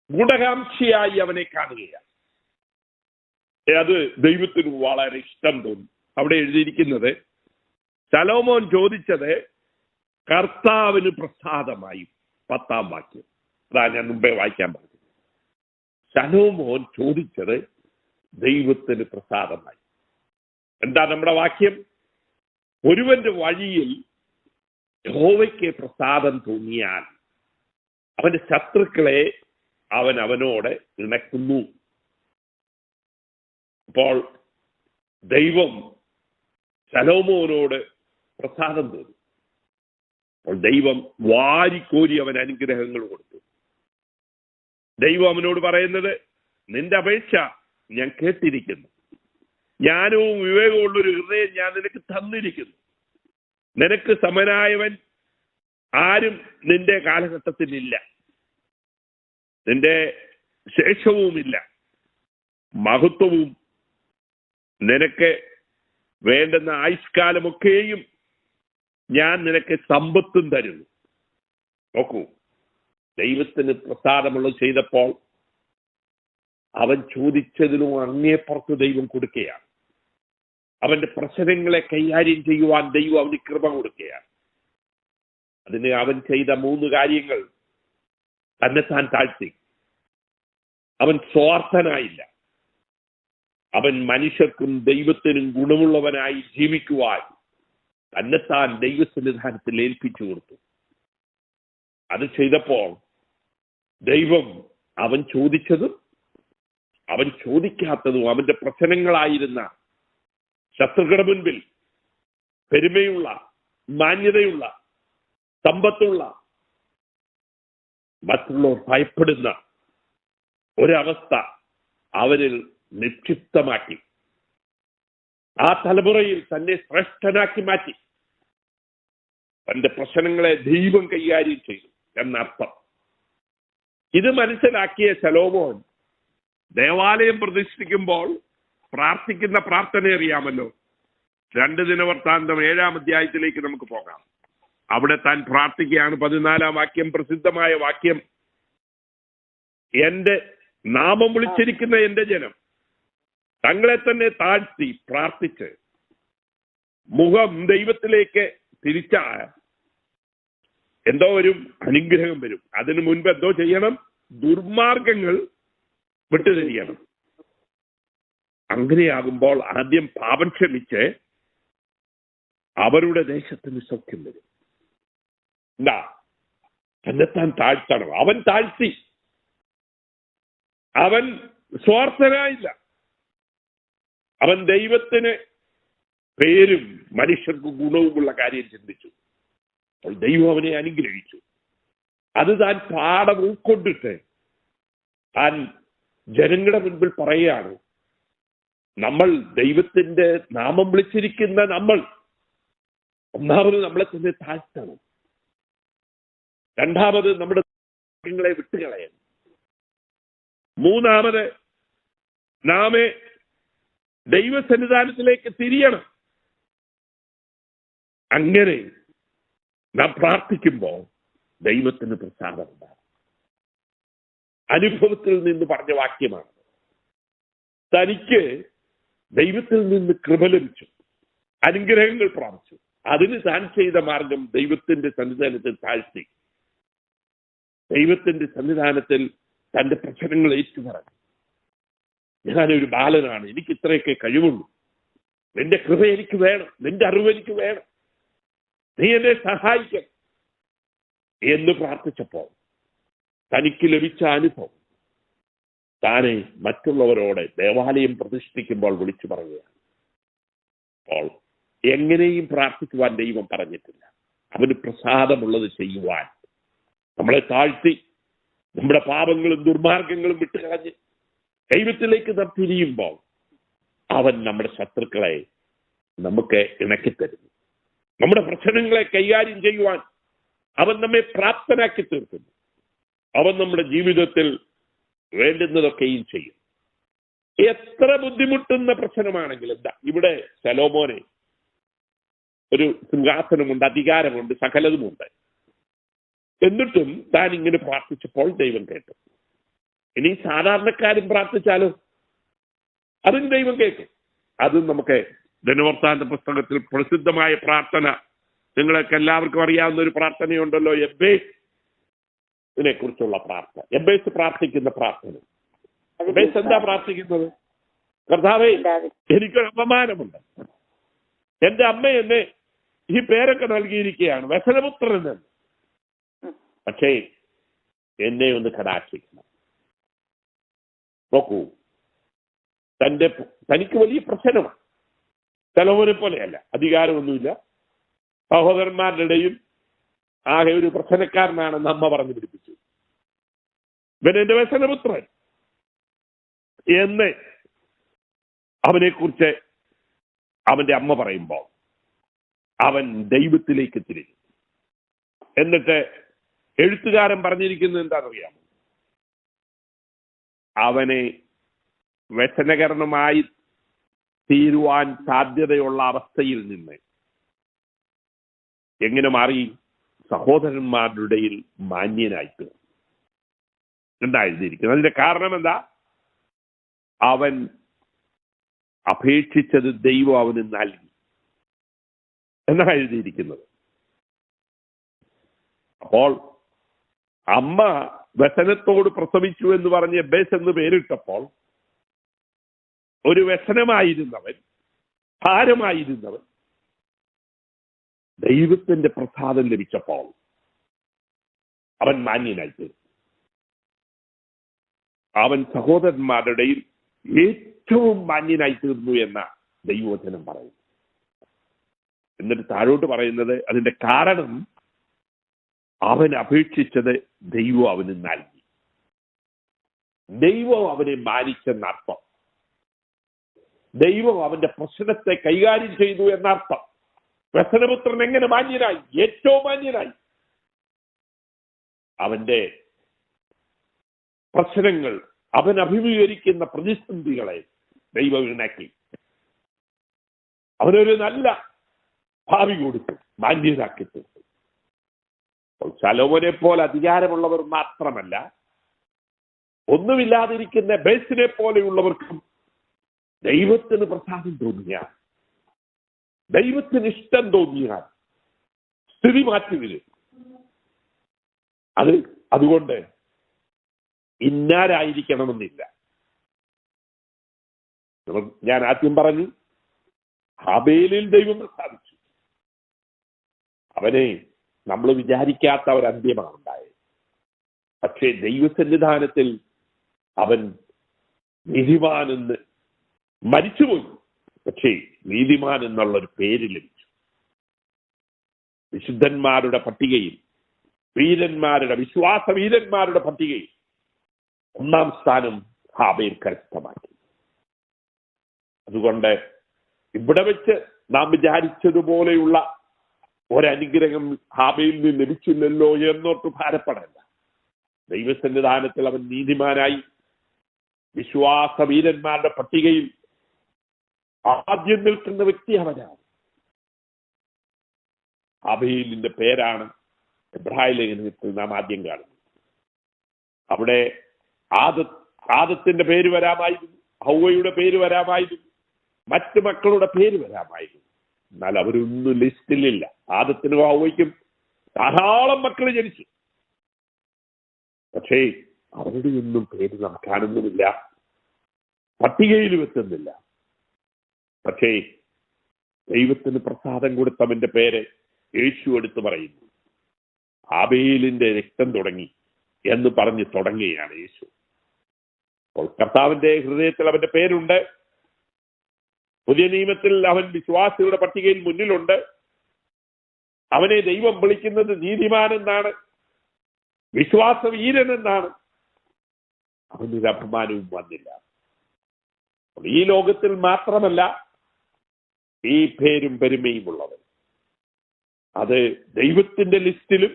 ഗുണകാംക്ഷിയായി അവനെ കാണുകയാണ്. അത് ദൈവത്തിന് വളരെ ഇഷ്ടം തോന്നി. അവിടെ എഴുതിയിരിക്കുന്നത് ശലോമോൻ ചോദിച്ചത് കർത്താവിന് പ്രസാദമായി. 10-ാം വാക്യം, അതാ ഞാൻ മുമ്പേ വായിക്കാൻ പറഞ്ഞു. ശലോമോൻ ചോദിച്ചത് ദൈവത്തിന് പ്രസാദമായി. എന്താ നമ്മുടെ വാക്യം? ഒരുവന്റെ വഴിയിൽ യഹോവയ്ക്ക് പ്രസാദം തോന്നിയാൽ അവന്റെ ശത്രുക്കളെ അവനോട് ഇണക്കുന്നു. അപ്പോൾ ദൈവം ശലോമോനോട് പ്രസാദം തോന്നി. അപ്പോൾ ദൈവം വാരിക്കോരി അവൻ അനുഗ്രഹങ്ങൾ കൊടുത്തു. ദൈവം അവനോട് പറയുന്നത്, നിന്റെ അപേക്ഷ ഞാൻ കേട്ടിരിക്കുന്നു, ജ്ഞാനവും വിവേകമുള്ളൊരു ഹൃദയം ഞാൻ നിനക്ക് തന്നിരിക്കുന്നു. നിനക്ക് സമനായവൻ ആരും നിന്റെ കാലഘട്ടത്തിലില്ല, നിന്റെ ശേഷവുമില്ല. മഹത്വവും നിനക്ക് വേണ്ടുന്ന ആയുഷ്കാലമൊക്കെയും ഞാൻ നിനക്ക് സമ്പത്തും തരുന്നു. നോക്കൂ, ദൈവത്തിന് പ്രസാദമുള്ളത് ചെയ്തപ്പോൾ അവൻ ചോദിച്ചതിലും അങ്ങേപ്പുറത്ത് ദൈവം കൊടുക്കുകയാണ്. അവന്റെ പ്രശ്നങ്ങളെ കൈകാര്യം ചെയ്യുവാൻ ദൈവം അവന് കൃപ കൊടുക്കുകയാണ്. അതിന് അവൻ ചെയ്ത 3 കാര്യങ്ങൾ: തന്നെത്താൻ താഴ്ത്തി, അവൻ സ്വാർത്ഥനായില്ല, അവൻ മനുഷ്യർക്കും ദൈവത്തിനും ഗുണമുള്ളവനായി ജീവിക്കുവാൻ തന്നെത്താൻ ദൈവസന്നിധാനത്തിൽ ഏൽപ്പിച്ചു കൊടുത്തു. അത് ചെയ്തപ്പോൾ ദൈവം അവൻ ചോദിച്ചതും അവൻ ചോദിക്കാത്തതും അവന്റെ പ്രശ്നങ്ങളായിരുന്ന ശത്രുക്കളുടെ മുൻപിൽ പെരുമയുള്ള, മാന്യതയുള്ള, സമ്പത്തുള്ള, മറ്റുള്ളവർ ഭയപ്പെടുന്ന ഒരവസ്ഥ അവരിൽ നിക്ഷിപ്തമാക്കി. ആ തലമുറയിൽ തന്നെ ശ്രേഷ്ഠനാക്കി മാറ്റി. തന്റെ പ്രശ്നങ്ങളെ ദൈവം കൈകാര്യം ചെയ്തു എന്നർത്ഥം. ഇത് മനസ്സിലാക്കിയ ശലോമോൻ ദേവാലയം പ്രതിഷ്ഠിക്കുമ്പോൾ പ്രാർത്ഥിക്കുന്ന പ്രാർത്ഥന അറിയാമല്ലോ. 2 ദിനവൃത്താന്തം 7-ാം അധ്യായത്തിലേക്ക് നമുക്ക് പോകാം. അവിടെ താൻ പ്രാർത്ഥിക്കുകയാണ്. 14-ാം വാക്യം, പ്രസിദ്ധമായ വാക്യം: എന്റെ നാമം വിളിച്ചിരിക്കുന്ന എന്റെ ജനം തങ്ങളെ തന്നെ താഴ്ത്തി പ്രാർത്ഥിച്ച് മുഖം ദൈവത്തിലേക്ക് തിരിച്ചാൽ എന്തോ വരും? അനുഗ്രഹം വരും. അതിനു മുൻപ് എന്തോ ചെയ്യണം? ദുർമാർഗങ്ങൾ വിട്ടുതിരിയണം. അങ്ങനെയാകുമ്പോൾ ആദ്യം പാപം ക്ഷമിച്ച് അവരുടെ ദേശത്തിന് സൗഖ്യം വരും. എന്താ? തന്നെത്താൻ താഴ്ത്തണം. അവൻ താഴ്ത്തി, അവൻ സ്വാർത്ഥനായില്ല. അവൻ ദൈവത്തിന് പേരും മനുഷ്യർക്ക് ഗുണവുമുള്ള കാര്യം ചിന്തിച്ചു. അപ്പോൾ ദൈവം അവനെ അനുഗ്രഹിച്ചു. അത് താൻ പാഠം ഉൾക്കൊണ്ടിട്ട് താൻ ജനങ്ങളുടെ മുൻപിൽ പറയുകയാണ്, നമ്മൾ ദൈവത്തിന്റെ നാമം വിളിച്ചിരിക്കുന്ന നമ്മൾ ഒന്നാമത് നമ്മളെ തന്നെ താഴ്ത്തണം, രണ്ടാമത് നമ്മുടെ ങ്ങളെ വിട്ടുകളയണം, മൂന്നാമത് നാമെ ദൈവസന്നിധാനത്തിലേക്ക് തിരിയണം. അങ്ങനെ നാം പ്രാർത്ഥിക്കുമ്പോൾ ദൈവത്തിന് പ്രസാദമുണ്ടാകും. അനുഭവത്തിൽ നിന്ന് പറഞ്ഞ വാക്യമാണ്. തനിക്ക് ദൈവത്തിൽ നിന്ന് കൃപ ലഭിച്ചു, അനുഗ്രഹങ്ങൾ പ്രാപിച്ചു. അതിന് താൻ ചെയ്ത മാർഗം ദൈവത്തിന്റെ സന്നിധാനത്തിൽ താഴ്ത്തി, ദൈവത്തിന്റെ സന്നിധാനത്തിൽ തന്റെ പ്രശ്നങ്ങൾ ഏറ്റുപറഞ്ഞു. ഞാനൊരു ബാലനാണ്, എനിക്ക് ഇത്രയൊക്കെ കഴിവുള്ളൂ, നിന്റെ കൃപ എനിക്ക് വേണം, നിന്റെ അറിവ് എനിക്ക് വേണം, നീ എന്നെ സഹായിക്കണം എന്ന് പ്രാർത്ഥിച്ചപ്പോൾ തനിക്ക് ലഭിച്ച അനുഭവം താനെ മറ്റുള്ളവരോട് ദേവാലയം പ്രതിഷ്ഠിക്കുമ്പോൾ വിളിച്ചു പറയുകയാണ്. അപ്പോൾ എങ്ങനെയും പ്രാർത്ഥിക്കുവാൻ ദൈവം പറഞ്ഞിട്ടില്ല. അവന് പ്രസാദമുള്ളത് ചെയ്യുവാൻ നമ്മളെ താഴ്ത്തി നമ്മുടെ പാപങ്ങളും ദുർമാർഗങ്ങളും വിട്ടുകളഞ്ഞ് ദൈവത്തിലേക്ക് നാം തിരിയുമ്പോൾ അവൻ നമ്മുടെ ശത്രുക്കളെ നമുക്ക് ഇണക്കിത്തരുന്നു. നമ്മുടെ പ്രശ്നങ്ങളെ കൈകാര്യം ചെയ്യുവാൻ അവൻ നമ്മെ പ്രാപ്തനാക്കി തീർക്കുന്നു. അവൻ നമ്മുടെ ജീവിതത്തിൽ വേണ്ടുന്നതൊക്കെയും ചെയ്യും. എത്ര ബുദ്ധിമുട്ടുന്ന പ്രശ്നമാണെങ്കിലും എന്താ, ഇവിടെ ശലോമോനെ ഒരു സിംഹാസനമുണ്ട്, അധികാരമുണ്ട്, സകലതുമുണ്ട്. എന്നിട്ടും താൻ ഇങ്ങനെ പ്രാർത്ഥിച്ചപ്പോൾ ദൈവം കേട്ടു. ഇനി സാധാരണക്കാരും പ്രാർത്ഥിച്ചാലോ അതിന് ദൈവം കേൾക്കും. അതും നമുക്ക് ദിനവൃത്താന്ത പുസ്തകത്തിൽ പ്രസിദ്ധമായ പ്രാർത്ഥന, നിങ്ങൾക്ക് എല്ലാവർക്കും അറിയാവുന്ന ഒരു പ്രാർത്ഥനയുണ്ടല്ലോ, എബ്ബേസിനെ കുറിച്ചുള്ള പ്രാർത്ഥന. എബ്ബേസ് പ്രാർത്ഥിക്കുന്ന പ്രാർത്ഥന. എബ്ബേസ് എന്താ പ്രാർത്ഥിക്കുന്നത്? കർത്താവേ, എനിക്കൊരു അപമാനമുണ്ട്, എന്റെ അമ്മ എന്നെ ഈ പേരൊക്കെ നൽകിയിരിക്കുകയാണ്, വ്യസനപുത്രൻ എന്ന്. പക്ഷേ എന്നെ ഒന്ന് കടാക്ഷിക്കണം. നോക്കൂ, തനിക്ക് വലിയ പ്രശ്നമാണ്. സലോമോനെ പോലെയല്ല, അധികാരമൊന്നുമില്ല, സഹോദരന്മാരുടെ ഇടയിൽ ആകെ ഒരു പ്രശ്നക്കാരനാണെന്ന് അമ്മ പറഞ്ഞു പിടിപ്പിച്ചു. ഇവൻ എന്റെ വ്യസനപുത്രൻ എന്ന് അവനെക്കുറിച്ച് അവന്റെ അമ്മ പറയുമ്പോൾ അവൻ ദൈവത്തിലേക്ക് തിരിഞ്ഞു. എന്നിട്ട് എഴുത്തുകാരൻ പറഞ്ഞിരിക്കുന്നത് എന്താണെന്നറിയാമോ? അവനെ വ്യസനകരണമായി തീരുവാൻ സാധ്യതയുള്ള അവസ്ഥയിൽ നിന്ന് എങ്ങനെ മാറി? സഹോദരന്മാരുടെ ഇടയിൽ മാന്യനായിട്ട് എന്താ എഴുതിയിരിക്കുന്നത്? അതിന്റെ കാരണം എന്താ? അവൻ അപേക്ഷിച്ചത് ദൈവം അവന് നൽകി എന്നാ എഴുതിയിരിക്കുന്നത്. അപ്പോൾ അമ്മ വ്യസനത്തോട് പ്രസവിച്ചു എന്ന് പറഞ്ഞ് എബ്ബേസ് എന്ന് പേരിട്ടപ്പോൾ ഒരു വ്യസനമായിരുന്നവൻ, ഭാരമായിരുന്നവൻ, ദൈവത്തിന്റെ പ്രസാദം ലഭിച്ചപ്പോൾ അവൻ മാന്യനായി തീർന്നു. അവൻ സഹോദരന്മാരുടെ ഇടയിൽ ഏറ്റവും മാന്യനായി തീർന്നു എന്ന ദൈവവചനം പറയുന്നു. എന്നിട്ട് താഴോട്ട് പറയുന്നത് അതിന്റെ കാരണം അവൻ അപേക്ഷിച്ചത് ദൈവം അവന് നൽകി. ദൈവം അവനെ മാനിച്ചെന്നർത്ഥം. ദൈവം അവന്റെ പ്രശ്നത്തെ കൈകാര്യം ചെയ്തു എന്നർത്ഥം. വ്യസനപുത്രൻ എങ്ങനെ മാന്യനായി? ഏറ്റവും മാന്യനായി. അവന്റെ പ്രശ്നങ്ങൾ, അവൻ അഭിമുഖീകരിക്കുന്ന പ്രതിസന്ധികളെ ദൈവം ഇണക്കി അവനൊരു നല്ല ഭാവി കൊടുത്തു, മാന്യനാക്കി തീർത്തു. ശലോമോനെ പോലെ അധികാരമുള്ളവർ മാത്രമല്ല, ഒന്നുമില്ലാതിരിക്കുന്ന ബേസിനെ പോലെയുള്ളവർക്കും ദൈവത്തിന് പ്രസാദം തോന്നിയാൽ, ദൈവത്തിന് ഇഷ്ടം തോന്നിയാൽ സ്ഥിതി മാറ്റിവരും. അതുകൊണ്ട് ഇന്നാരായിരിക്കണമെന്നില്ല. ഞാൻ ആദ്യം പറഞ്ഞു, ഹാബേലിൽ ദൈവം പ്രസാദിച്ചു. അവനെ നമ്മൾ വിചാരിക്കാത്ത ഒരു അന്ത്യമാണ് ഉണ്ടായത്. പക്ഷേ ദൈവസന്നിധാനത്തിൽ അവൻ നീതിമാനെന്ന് മരിച്ചുപോയി. പക്ഷേ നീതിമാൻ എന്നുള്ളൊരു പേര് ലഭിച്ചു. വിശുദ്ധന്മാരുടെ പട്ടികയിൽ, വീരന്മാരുടെ, വിശ്വാസ വീരന്മാരുടെ പട്ടികയിൽ ഒന്നാം സ്ഥാനം ഹാബേൽ കരസ്ഥമാക്കി. അതുകൊണ്ട് ഇവിടെ വെച്ച് നാം വിചാരിച്ചതുപോലെയുള്ള ഒരനുഗ്രഹം ഹാബേലിൽ നിന്ന് ലഭിച്ചില്ലല്ലോ എന്നോട്ട് ഭാരപ്പെടേണ്ട. ദൈവസന്നിധാനത്തിൽ അവൻ നീതിമാനായി. വിശ്വാസ വീരന്മാരുടെ പട്ടികയിൽ ആദ്യം നിൽക്കുന്ന വ്യക്തി അവനാണ്. ഹാബേലിന്റെ പേരാണ് എബ്രായ ലേഖനത്തിൽ നാം ആദ്യം കാണുന്നത്. അവിടെ ആദത്തിന്റെ പേര് വരാമായിരുന്നു, ഹൗവയുടെ പേര് വരാമായിരുന്നു, മറ്റു മക്കളുടെ പേര് വരാമായിരുന്നു. എന്നാൽ അവരൊന്നും ലിസ്റ്റിലില്ല. ആദത്തിനും ഹൗവയ്ക്കും ധാരാളം മക്കൾ ജനിച്ചു. പക്ഷേ അവരുടെ ഒന്നും പേര് നാം കാണുന്നുമില്ല, പട്ടികയിലും എത്തുന്നില്ല. പക്ഷേ ദൈവത്തിന് പ്രസാദം കൊടുത്തവന്റെ പേര് യേശു എടുത്തു പറയുന്നു. ആബേലിന്റെ രക്തം തുടങ്ങി എന്ന് പറഞ്ഞ് തുടങ്ങുകയാണ് യേശു. അപ്പോൾ കർത്താവിന്റെ ഹൃദയത്തിൽ അവന്റെ പേരുണ്ട്. പുതിയ നിയമത്തിൽ അവൻ വിശ്വാസികളുടെ പട്ടികയിൽ മുന്നിലുണ്ട്. അവനെ ദൈവം വിളിക്കുന്നത് നീതിമാനെന്നാണ്, വിശ്വാസ വീരനെന്നാണ്. അവനൊരു അപമാനവും വന്നില്ല. ഈ ലോകത്തിൽ മാത്രമല്ല, ഈ പേരും പെരുമയും ഉള്ളവൻ അത് ദൈവത്തിന്റെ ലിസ്റ്റിലും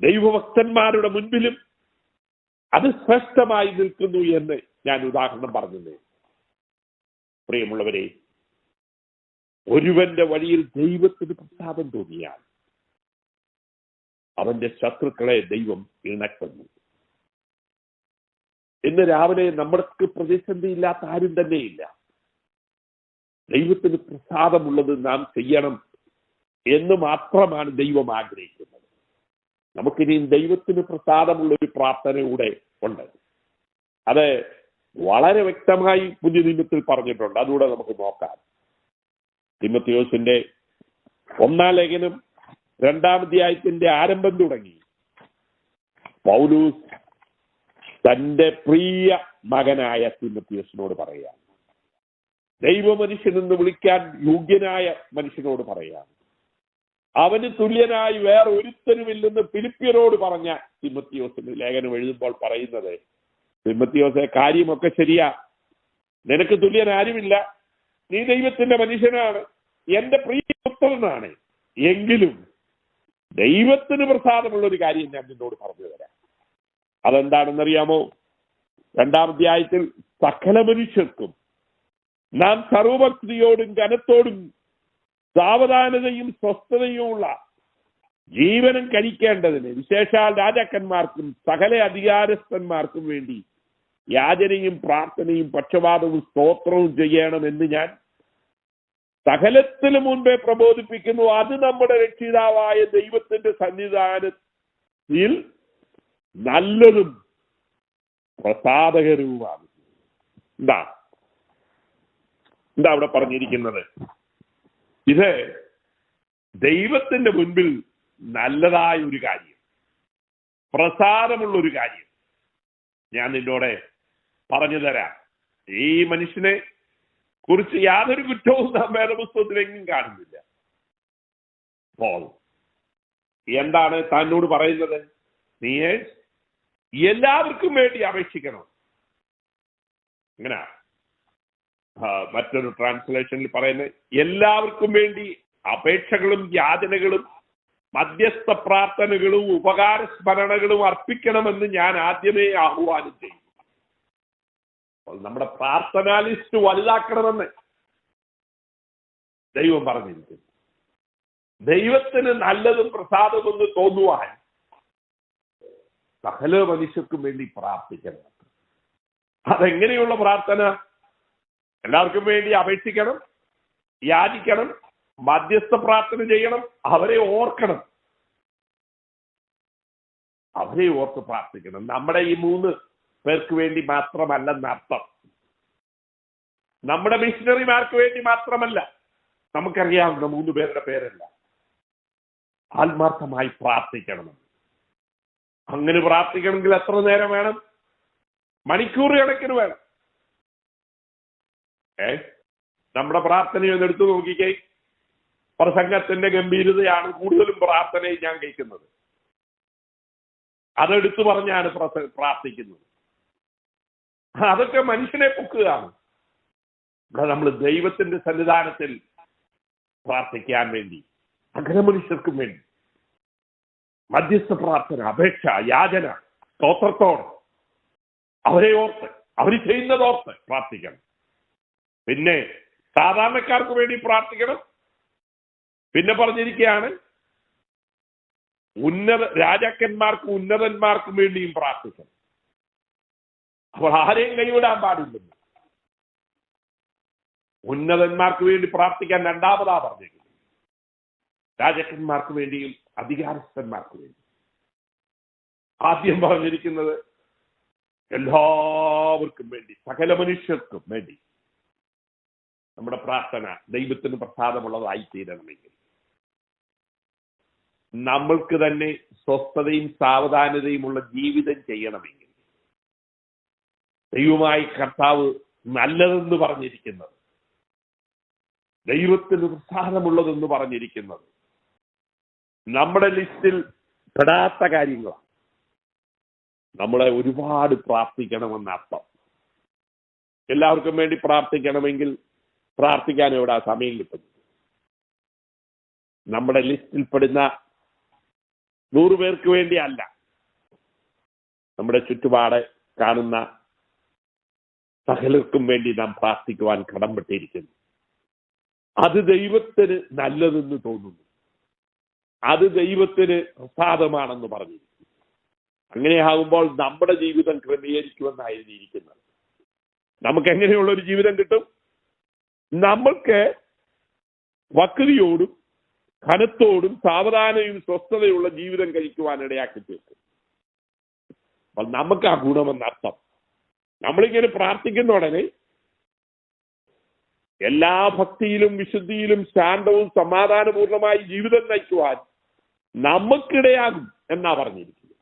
ദൈവഭക്തന്മാരുടെ മുൻപിലും അത് ശ്രേഷ്ഠമായി നിൽക്കുന്നു എന്ന് ഞാൻ ഉദാഹരണം പറഞ്ഞത്. പ്രിയമുള്ളവരെ, ഒരുവന്റെ വഴിയിൽ ദൈവത്തിന് പ്രസാദം തോന്നിയാൽ അവന്റെ ശത്രുക്കളെ ദൈവം ഇണക്കുന്നു. ഇന്ന് രാവിലെ നമ്മൾക്ക് പ്രതിസന്ധി ഇല്ലാത്ത ആരും തന്നെയില്ല. ദൈവത്തിന് പ്രസാദമുള്ളത് നാം ചെയ്യണം എന്ന് മാത്രമാണ് ദൈവം ആഗ്രഹിക്കുന്നത്. നമുക്കിനിയും ദൈവത്തിന് പ്രസാദമുള്ള ഒരു പ്രാർത്ഥനയൂടെ ഉണ്ട്. അത് വളരെ വ്യക്തമായി പുതിയ നിയമത്തിൽ പറഞ്ഞിട്ടുണ്ട്. അതുകൂടെ നമുക്ക് നോക്കാം. തിമോഥെയോസിന്റെ 1-ാം ലേഖനം 2-ാം അധ്യായത്തിന്റെ ആരംഭം തുടങ്ങി പൗലോസ് തന്റെ പ്രിയ മകനായ തിമോഥെയോസിനോട് പറയാം, ദൈവമനുഷ്യനെന്ന് വിളിക്കാൻ യോഗ്യനായ മനുഷ്യനോട് പറയാം, അവന് തുല്യനായി വേറെ ഒരുത്തനുമില്ലെന്ന് ഫിലിപ്പിയരോട് പറഞ്ഞ തിമോഥെയോസിന് ലേഖനം എഴുതുമ്പോൾ പറയുന്നത്, തിമോഥെയോസെ, കാര്യമൊക്കെ ശരിയാ, നിനക്ക് തുല്യൻ ആരുമില്ല, നീ ദൈവത്തിന്റെ മനുഷ്യനാണ്, എന്റെ പ്രിയ പുത്രനാണ്, എങ്കിലും ദൈവത്തിന് പ്രസാദമുള്ള ഒരു കാര്യം ഞാൻ നിന്നോട് പറഞ്ഞു തരാം. അതെന്താണെന്നറിയാമോ? 2-ാം അധ്യായത്തിൽ സകല മനുഷ്യർക്കും നാം സർവഭക്തിയോടും ഘനത്തോടും സാവധാനതയും സ്വസ്ഥതയുമുള്ള ജീവനം കഴിക്കേണ്ടതിന് വിശേഷാൽ രാജാക്കന്മാർക്കും സകല അധികാരസ്ഥന്മാർക്കും വേണ്ടി യാചനയും പ്രാർത്ഥനയും പക്ഷപാതവും സ്തോത്രവും ചെയ്യണമെന്ന് ഞാൻ സകലത്തിനു മുൻപേ പ്രബോധിപ്പിക്കുന്നു. അത് നമ്മുടെ രക്ഷിതാവായ ദൈവത്തിന്റെ സന്നിധാനത്തിൽ നല്ലതും പ്രസാദകരവുമാണ്. എന്താ അവിടെ പറഞ്ഞിരിക്കുന്നത്? ഇത് ദൈവത്തിന്റെ മുൻപിൽ നല്ലതായ ഒരു കാര്യം, പ്രസാദമുള്ള ഒരു കാര്യം ഞാൻ നിന്നോട് പറഞ്ഞു തരാം. ഈ മനുഷ്യനെ കുറിച്ച് യാതൊരു കുറ്റവും നാം വേദപുസ്തകത്തിലെങ്കിലും കാണുന്നില്ല. എന്താണ് തന്നോട് പറയുന്നത്? നീ എല്ലാവർക്കും വേണ്ടി അപേക്ഷിക്കണം. അങ്ങനെ മറ്റൊരു ട്രാൻസ്ലേഷനിൽ പറയുന്നത്, എല്ലാവർക്കും വേണ്ടി അപേക്ഷകളും യാചനകളും മധ്യസ്ഥ പ്രാർത്ഥനകളും ഉപകാര സ്മരണകളും അർപ്പിക്കണമെന്ന് ഞാൻ ആദ്യമേ ആഹ്വാനം ചെയ്യും. നമ്മുടെ പ്രാർത്ഥനാ ലിസ്റ്റ് വലുതാക്കണമെന്ന് ദൈവം പറഞ്ഞിരിക്കുന്നു. ദൈവത്തിന് നല്ലതും പ്രസാദമെന്ന് തോന്നുവാൻ സകല മനുഷ്യർക്കും വേണ്ടി പ്രാർത്ഥിക്കണം. അതെങ്ങനെയുള്ള പ്രാർത്ഥന? എല്ലാവർക്കും വേണ്ടി അപേക്ഷിക്കണം, യാചിക്കണം, മധ്യസ്ഥ പ്രാർത്ഥന ചെയ്യണം, അവരെ ഓർക്കണം, അവരെ ഓർത്ത് പ്രാർത്ഥിക്കണം. നമ്മുടെ ഈ 3 പേർക്ക് വേണ്ടി മാത്രമല്ലെന്നർത്ഥം. നമ്മുടെ മിഷണറിമാർക്ക് വേണ്ടി മാത്രമല്ല. നമുക്കറിയാവുന്ന 3 പേരുടെ പേരല്ല. ആത്മാർത്ഥമായി പ്രാർത്ഥിക്കണം. അങ്ങനെ പ്രാർത്ഥിക്കണമെങ്കിൽ എത്ര നേരം വേണം? മണിക്കൂർ കണക്കിന് വേണം. നമ്മുടെ പ്രാർത്ഥനയൊന്ന് എടുത്തു നോക്കിക്കേ. പ്രസംഗത്തിന്റെ ഗംഭീരതയാണ് കൂടുതലും പ്രാർത്ഥനയിൽ ഞാൻ കേൾക്കുന്നത്. അതെടുത്തു പറഞ്ഞാണ് പ്രാർത്ഥിക്കുന്നത്. അതൊക്കെ മനുഷ്യനെ പൊക്കുകയാണ്. നമ്മൾ ദൈവത്തിന്റെ സന്നിധാനത്തിൽ പ്രാർത്ഥിക്കാൻ വേണ്ടി, സകല മനുഷ്യർക്കും വേണ്ടി മധ്യസ്ഥ പ്രാർത്ഥന, അപേക്ഷ, യാചന, സ്തോത്രത്തോടെ അവരെ ഓർത്ത്, അവർ ചെയ്യുന്നതോർത്ത് പ്രാർത്ഥിക്കണം. പിന്നെ സാധാരണക്കാർക്ക് വേണ്ടി പ്രാർത്ഥിക്കണം. പിന്നെ പറഞ്ഞിരിക്കുകയാണ് രാജാക്കന്മാർക്കും ഉന്നതന്മാർക്കും വേണ്ടിയും പ്രാർത്ഥിക്കണം. അപ്പോൾ ആരെയും കൈവിടാൻ പാടില്ലെന്ന്. ഉന്നതന്മാർക്ക് വേണ്ടി പ്രാർത്ഥിക്കാൻ 2ാമതാ പറഞ്ഞിരിക്കുന്നത്. രാജാക്കന്മാർക്ക് വേണ്ടിയും അധികാരസ്ഥന്മാർക്ക് വേണ്ടി. ആദ്യം പറഞ്ഞിരിക്കുന്നത് എല്ലാവർക്കും വേണ്ടി, സകല മനുഷ്യർക്കും വേണ്ടി നമ്മുടെ പ്രാർത്ഥന ദൈവത്തിന് പ്രസാദമുള്ളതായി തീരണമെങ്കിൽ നമ്മൾക്ക് തന്നെ സ്വസ്ഥതയും സാവധാനതയുമുള്ള ജീവിതം ചെയ്യണമെങ്കിൽ ദൈവമായി കർത്താവ് നല്ലതെന്ന് പറഞ്ഞിരിക്കുന്നത്, ദൈവത്തിന് പ്രസാദമുള്ളതെന്ന് പറഞ്ഞിരിക്കുന്നത് നമ്മുടെ ലിസ്റ്റിൽ പെടാത്ത കാര്യങ്ങളാണ്. നമ്മളെ ഒരുപാട് പ്രാർത്ഥിക്കണമെന്നർത്ഥം. എല്ലാവർക്കും വേണ്ടി പ്രാർത്ഥിക്കണമെങ്കിൽ പ്രാർത്ഥിക്കാൻ എവിടെ സമയം കിട്ടുന്നു? നമ്മുടെ ലിസ്റ്റിൽ പെടുന്ന 100 പേർക്ക് വേണ്ടിയല്ല, നമ്മുടെ ചുറ്റുപാട് കാണുന്ന സകലർക്കും വേണ്ടി നാം പ്രാർത്ഥിക്കുവാൻ കടംപെട്ടിരിക്കുന്നു. അത് ദൈവത്തിന് നല്ലതെന്ന് തോന്നുന്നു. അത് ദൈവത്തിന് പ്രസാദമാണെന്ന് പറഞ്ഞു. അങ്ങനെയാകുമ്പോൾ നമ്മുടെ ജീവിതം ക്രമീകരിക്കുമെന്നായിരിക്കുന്നത്. നമുക്ക് എങ്ങനെയുള്ള ഒരു ജീവിതം കിട്ടും? നമ്മൾക്ക് വക്രിയോടും ഘനത്തോടും സാവധാനവും സ്വസ്ഥതയുള്ള ജീവിതം കഴിക്കുവാൻ ഇടയാക്കി തീർക്കും. അപ്പോൾ നമുക്ക് ആ ഗുണമെന്നർത്ഥം. നമ്മളിങ്ങനെ പ്രാർത്ഥിക്കുന്ന ഉടനെ എല്ലാ ഭക്തിയിലും വിശുദ്ധിയിലും ശാന്തവും സമാധാനപൂർണമായി ജീവിതം നയിക്കുവാൻ നമുക്കിടയാകും എന്നാ പറഞ്ഞിരിക്കുന്നത്.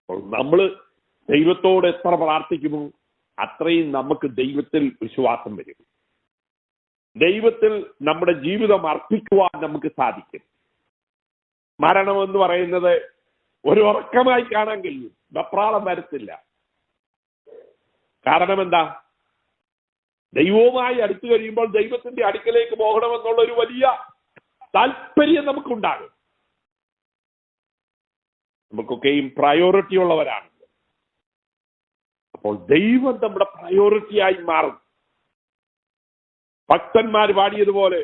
അപ്പോൾ നമ്മൾ ദൈവത്തോട് എത്ര പ്രാർത്ഥിക്കുമോ അത്രയും നമുക്ക് ദൈവത്തിൽ വിശ്വാസം വരും. ദൈവത്തിൽ നമ്മുടെ ജീവിതം അർപ്പിക്കുവാൻ നമുക്ക് സാധിക്കും. മരണമെന്ന് പറയുന്നത് ഒരു ഉറക്കമായി കാണാൻ കഴിയും, വെപ്രാളം വരത്തില്ല. കാരണം എന്താ? ദൈവവുമായി അടുത്തു കഴിയുമ്പോൾ ദൈവത്തിന്റെ അടുക്കലേക്ക് പോകണമെന്നുള്ള ഒരു വലിയ താല്പര്യം നമുക്കുണ്ടാകും. നമുക്കൊക്കെയും പ്രയോറിറ്റി ഉള്ളവരാണ്. അപ്പോൾ ദൈവം നമ്മുടെ പ്രയോറിറ്റിയായി മാറും. ഭക്തന്മാർ പാടിയതുപോലെ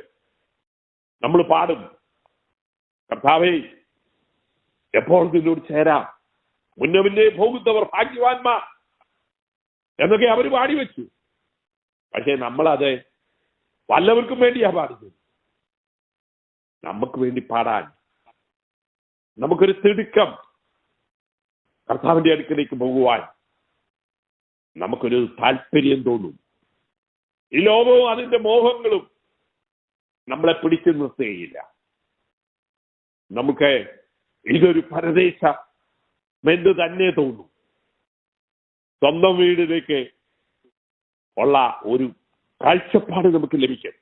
നമ്മൾ പാടും, കർത്താവേ എപ്പോൾ നിന്നോട് ചേരാം, മുന്നേ പോകുന്നവർ ഭാഗ്യവാന്മാർ എന്നൊക്കെ അവർ പാടി വെച്ചു. പക്ഷെ നമ്മളത് വല്ലവർക്കും വേണ്ടിയാ പാടുന്നത്. നമുക്ക് വേണ്ടി പാടാൻ നമുക്കൊരു തിടുക്കം, കർത്താവിന്റെ അടുക്കലേക്ക് പോകുവാൻ നമുക്കൊരു താല്പര്യം തോന്നും. ഈ ലോകവും അതിന്റെ മോഹങ്ങളും നമ്മളെ പിടിച്ചു നിർത്തുകയില്ല. നമുക്ക് ഇതൊരു പരദേശമെന്ന് തന്നെ തോന്നും. സ്വന്തം വീടിലേക്ക് ഉള്ള ഒരു കാഴ്ചപ്പാട് നമുക്ക് ലഭിക്കും.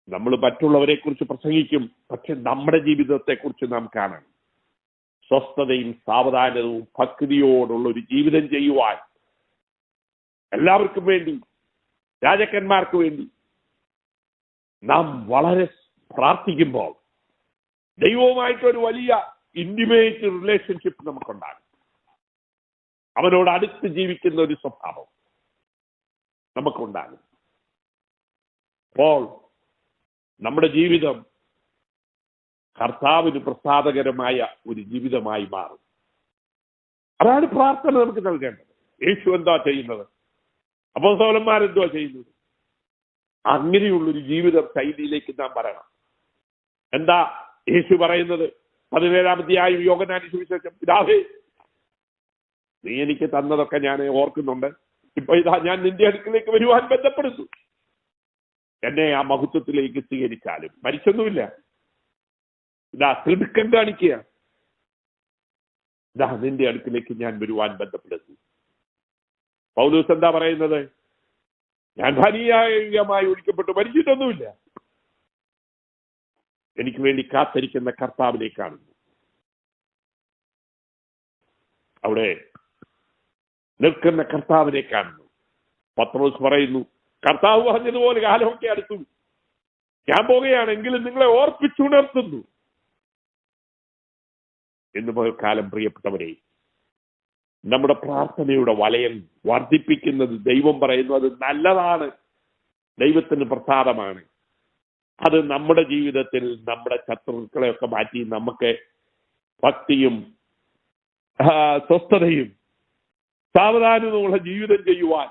നമ്മൾ മറ്റുള്ളവരെ കുറിച്ച് പ്രസംഗിക്കും, പക്ഷെ നമ്മുടെ ജീവിതത്തെക്കുറിച്ച് നാം കാണണം. സ്വസ്ഥതയും സാവധാനവും ഭക്തിയോടുള്ള ഒരു ജീവിതം ചെയ്യുവാൻ എല്ലാവർക്കും വേണ്ടി, രാജാക്കന്മാർക്ക് വേണ്ടി നാം വളരെ പ്രാർത്ഥിക്കുമ്പോൾ ദൈവവുമായിട്ടൊരു വലിയ ഇന്റിമേറ്റ് റിലേഷൻഷിപ്പ് നമുക്കുണ്ടാകും. അവനോട് അടുത്ത് ജീവിക്കുന്ന ഒരു സ്വഭാവം നമുക്കുണ്ടാകും. അപ്പോൾ നമ്മുടെ ജീവിതം കർത്താവിന് പ്രസാദകരമായ ഒരു ജീവിതമായി മാറും. അതാണ് പ്രാർത്ഥന നമുക്ക് നൽകേണ്ടത്. യേശു എന്താ ചെയ്യുന്നത്? അപ്പോസ്തലന്മാരെന്തുവാ ചെയ്യുന്നത്? അങ്ങനെയുള്ളൊരു ജീവിത ശൈലിയിലേക്ക് നാം വരണം. എന്താ യേശു പറയുന്നത്? 17-ാം അധ്യായം യോഹന്നാന്റെ സുവിശേഷം, പിതാവേ നീ എനിക്ക് തന്നതൊക്കെ ഞാൻ ഓർക്കുന്നുണ്ട്. ഇപ്പൊ ഇതാ ഞാൻ നിന്റെ അടുക്കിലേക്ക് വരുവാൻ ബന്ധപ്പെടുന്നു. എന്നെ ആ മഹത്വത്തിലേക്ക് സ്വീകരിച്ചാലും. മരിച്ചൊന്നുമില്ല, ഇതാ തിടുക്കം കാണിക്കുക. ഇതാ നിന്റെ അടുക്കിലേക്ക് ഞാൻ വരുവാൻ ബന്ധപ്പെടുന്നു. പൗലോസ് എന്താ പറയുന്നത്? ഞാൻ ഭാര്യമായി ഒഴിക്കപ്പെട്ടു, മരിച്ചിട്ടൊന്നുമില്ല. എനിക്ക് വേണ്ടി കാത്തിരിക്കുന്ന കർത്താവിനെ കാണുന്നു. അവിടെ നിൽക്കുന്ന കർത്താവിനെ കാണുന്നു. പത്രോസ് പറയുന്നു, കർത്താവ് പറഞ്ഞതുപോലെ കാലമൊക്കെ അടുത്തു, ഞാൻ പോകുകയാണെങ്കിലും നിങ്ങളെ ഓർപ്പിച്ചുണർത്തുന്നു. എന്ന് പോയ കാലം പ്രിയപ്പെട്ടവരെ, നമ്മുടെ പ്രാർത്ഥനയുടെ വലയം വർദ്ധിപ്പിക്കുന്നത് ദൈവം പറയുന്നു അത് നല്ലതാണ്, ദൈവത്തിന് പ്രസാദമാണ്. അത് നമ്മുടെ ജീവിതത്തിൽ നമ്മുടെ ശത്രുക്കളെയൊക്കെ മാറ്റി നമുക്ക് ഭക്തിയും സ്വസ്ഥതയും സാവധാനമുള്ള ജീവിതം ചെയ്യുവാൻ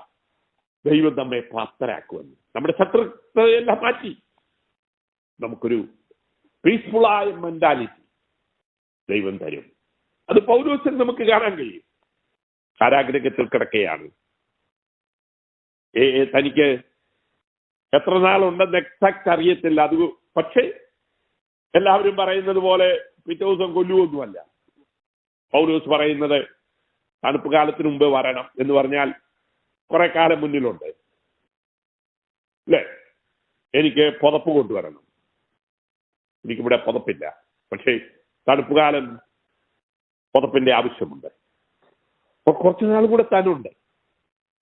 ദൈവം നമ്മെ പ്രാപ്തരാക്കുമെന്ന്. നമ്മുടെ ശത്രുക്കളെയെല്ലാം മാറ്റി നമുക്കൊരു പീസ്ഫുള്ളായ മെന്റാലിറ്റി ദൈവം തരും. അത് പൗലോസിൽ നമുക്ക് കാണാൻ കഴിയും. കാരാഗ്രഹത്തിൽ കിടക്കുകയാണ്. തനിക്ക് എത്ര നാളുണ്ടെന്ന് എക്സാക്ട് അറിയത്തില്ല. അത് പക്ഷേ എല്ലാവരും പറയുന്നത് പോലെ പിറ്റേ ദിവസം കൊല്ലുവൊന്നുമല്ല. പൗലോസ് പറയുന്നത് തണുപ്പ് കാലത്തിന് മുമ്പ് വരണം എന്ന് പറഞ്ഞാൽ കുറെ കാലം മുന്നിലുണ്ട് അല്ലേ? എനിക്ക് പുതപ്പ് കൊണ്ടുവരണം, എനിക്കിവിടെ പുതപ്പില്ല, പക്ഷേ തണുപ്പ് കാലം പുതപ്പിന്റെ ആവശ്യമുണ്ട്. അപ്പൊ കുറച്ചു നാൾ കൂടെ താനുണ്ട്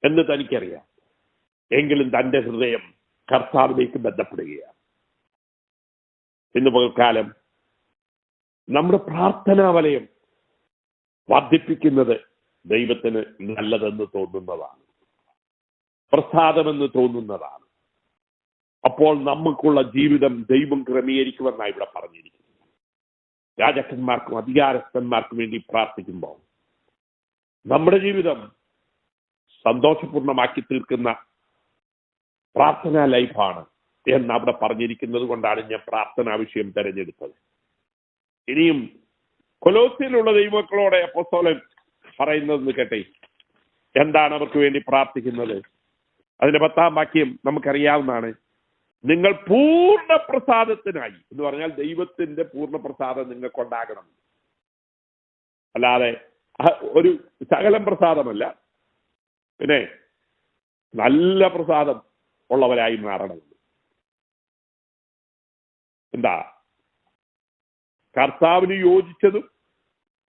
എന്ന് തനിക്കറിയാം. എങ്കിലും തന്റെ ഹൃദയം കർത്താവിലേക്ക് ബന്ധപ്പെടുകയാണ്. ഇന്ന് പകൽക്കാലം നമ്മുടെ പ്രാർത്ഥനാ വലയം വർദ്ധിപ്പിക്കുന്നത് ദൈവത്തിന് നല്ലതെന്ന് തോന്നുന്നതാണ്, പ്രസാദമെന്ന് തോന്നുന്നതാണ്. അപ്പോൾ നമുക്കുള്ള ജീവിതം ദൈവം ക്രമീകരിക്കുമെന്നാണ് ഇവിടെ പറഞ്ഞിരിക്കുന്നത്. രാജാക്കന്മാർക്കും അധികാരസ്ഥന്മാർക്കും വേണ്ടി പ്രാർത്ഥിക്കുമ്പോൾ നമ്മുടെ ജീവിതം സന്തോഷപൂർണ്ണമാക്കി തീർക്കുന്ന പ്രാർത്ഥനാ ലൈഫാണ് എന്ന് അവിടെ പറഞ്ഞിരിക്കുന്നത് കൊണ്ടാണ് ഞാൻ പ്രാർത്ഥനാ വിഷയം തെരഞ്ഞെടുത്തത്. ഇനിയും കൊലോസ്യയിലുള്ള ദൈവമക്കളോടെ അപ്പോസ്തലൻ പറയുന്നതെന്ന് കേട്ടെ. എന്താണ് അവർക്ക് വേണ്ടി പ്രാർത്ഥിക്കുന്നത്? അതിന്റെ 10-ാം വാക്യം നമുക്കറിയാവുന്നതാണ്. നിങ്ങൾ പൂർണ്ണ പ്രസാദത്തിനായി എന്ന് പറഞ്ഞാൽ ദൈവത്തിന്റെ പൂർണ്ണ പ്രസാദം നിങ്ങൾക്കുണ്ടാകണം. അല്ലാതെ ഒരു ശകലം പ്രസാദമല്ല, പിന്നെ നല്ല പ്രസാദം ഉള്ളവരായി മാറണം. എന്താ? കർത്താവിന് യോജിച്ചതും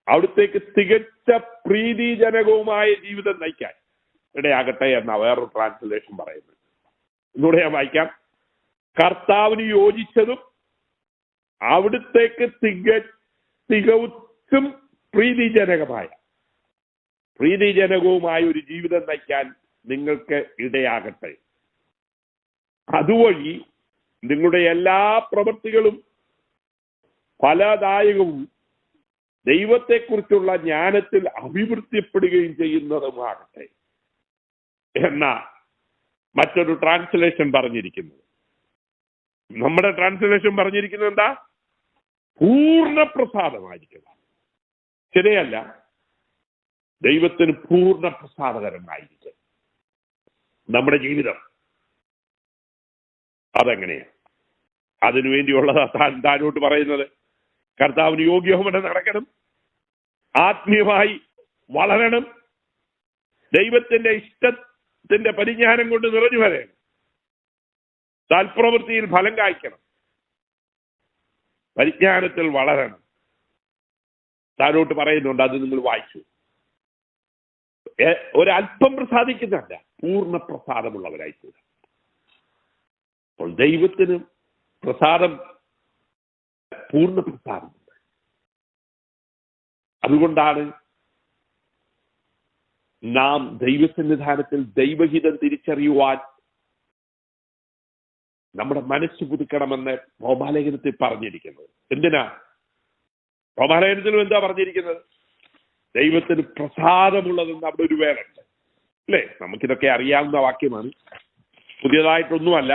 അവിടത്തേക്ക് തികച്ച പ്രീതിജനകവുമായ ജീവിതം നയിക്കാൻ ഇടയാകട്ടെ എന്ന വേറൊരു ട്രാൻസ്ലേഷൻ പറയുന്നത്. ഇന്നൂടെ ഞാൻ വായിക്കാം. കർത്താവിന് യോജിച്ചതും അവിടത്തേക്ക് തികച്ചും പ്രീതിജനകവുമായ ഒരു ജീവിതം നയിക്കാൻ നിങ്ങൾക്ക് ഇടയാകട്ടെ. അതുവഴി നിങ്ങളുടെ എല്ലാ പ്രവൃത്തികളും ഫലദായകവും ദൈവത്തെക്കുറിച്ചുള്ള ജ്ഞാനത്തിൽ അഭിവൃദ്ധിപ്പെടുകയും ചെയ്യുന്നതുമാകട്ടെ എന്ന മറ്റൊരു ട്രാൻസ്ലേഷൻ പറഞ്ഞിരിക്കുന്നത്. നമ്മുടെ ട്രാൻസ്ലേഷൻ പറഞ്ഞിരിക്കുന്നത് എന്താ? പൂർണ്ണ പ്രസാദമായിരിക്കുക. ശരിയല്ല, ദൈവത്തിന് പൂർണ്ണ പ്രസാദകരമായിരിക്കും നമ്മുടെ ജീവിതം. അതെങ്ങനെയാണ്? അതിനുവേണ്ടിയുള്ളതാ താഴോട്ട് പറയുന്നത്. കർത്താവിന് യോഗ്യവുമെന്ന് നടക്കണം, ആത്മീയമായി വളരണം, ദൈവത്തിന്റെ ഇഷ്ടത്തിന്റെ പരിജ്ഞാനം കൊണ്ട് നിറഞ്ഞു വരണം, താൽപ്രവൃത്തിയിൽ ഫലം കായ്ക്കണം, പരിജ്ഞാനത്തിൽ വളരണം. താഴോട്ട് പറയുന്നുണ്ട്, അത് നിങ്ങൾ വായിച്ചു. ഒരല്പം പ്രസാദിക്കുന്നതല്ല, പൂർണ്ണ പ്രസാദമുള്ളവരായിത്തീരും. അപ്പോൾ ദൈവത്തിന് പ്രസാദം, പൂർണ്ണ പ്രസാദമുണ്ട്. അതുകൊണ്ടാണ് നാം ദൈവസന്നിധാനത്തിൽ ദൈവഹിതം തിരിച്ചറിയുവാൻ നമ്മുടെ മനസ്സ് പുതുക്കണമെന്ന് റോമാലേഖനത്തിൽ പറഞ്ഞിരിക്കുന്നത്. എന്തിനാ? റോമാലേഖനത്തിലും എന്താ പറഞ്ഞിരിക്കുന്നത്? ദൈവത്തിന് പ്രസാദമുള്ളതെന്ന് അവിടെ ഒരു വേറുണ്ട്, അല്ലേ? നമുക്കിതൊക്കെ അറിയാവുന്ന വാക്യമാണ്, പുതിയതായിട്ടൊന്നുമല്ല.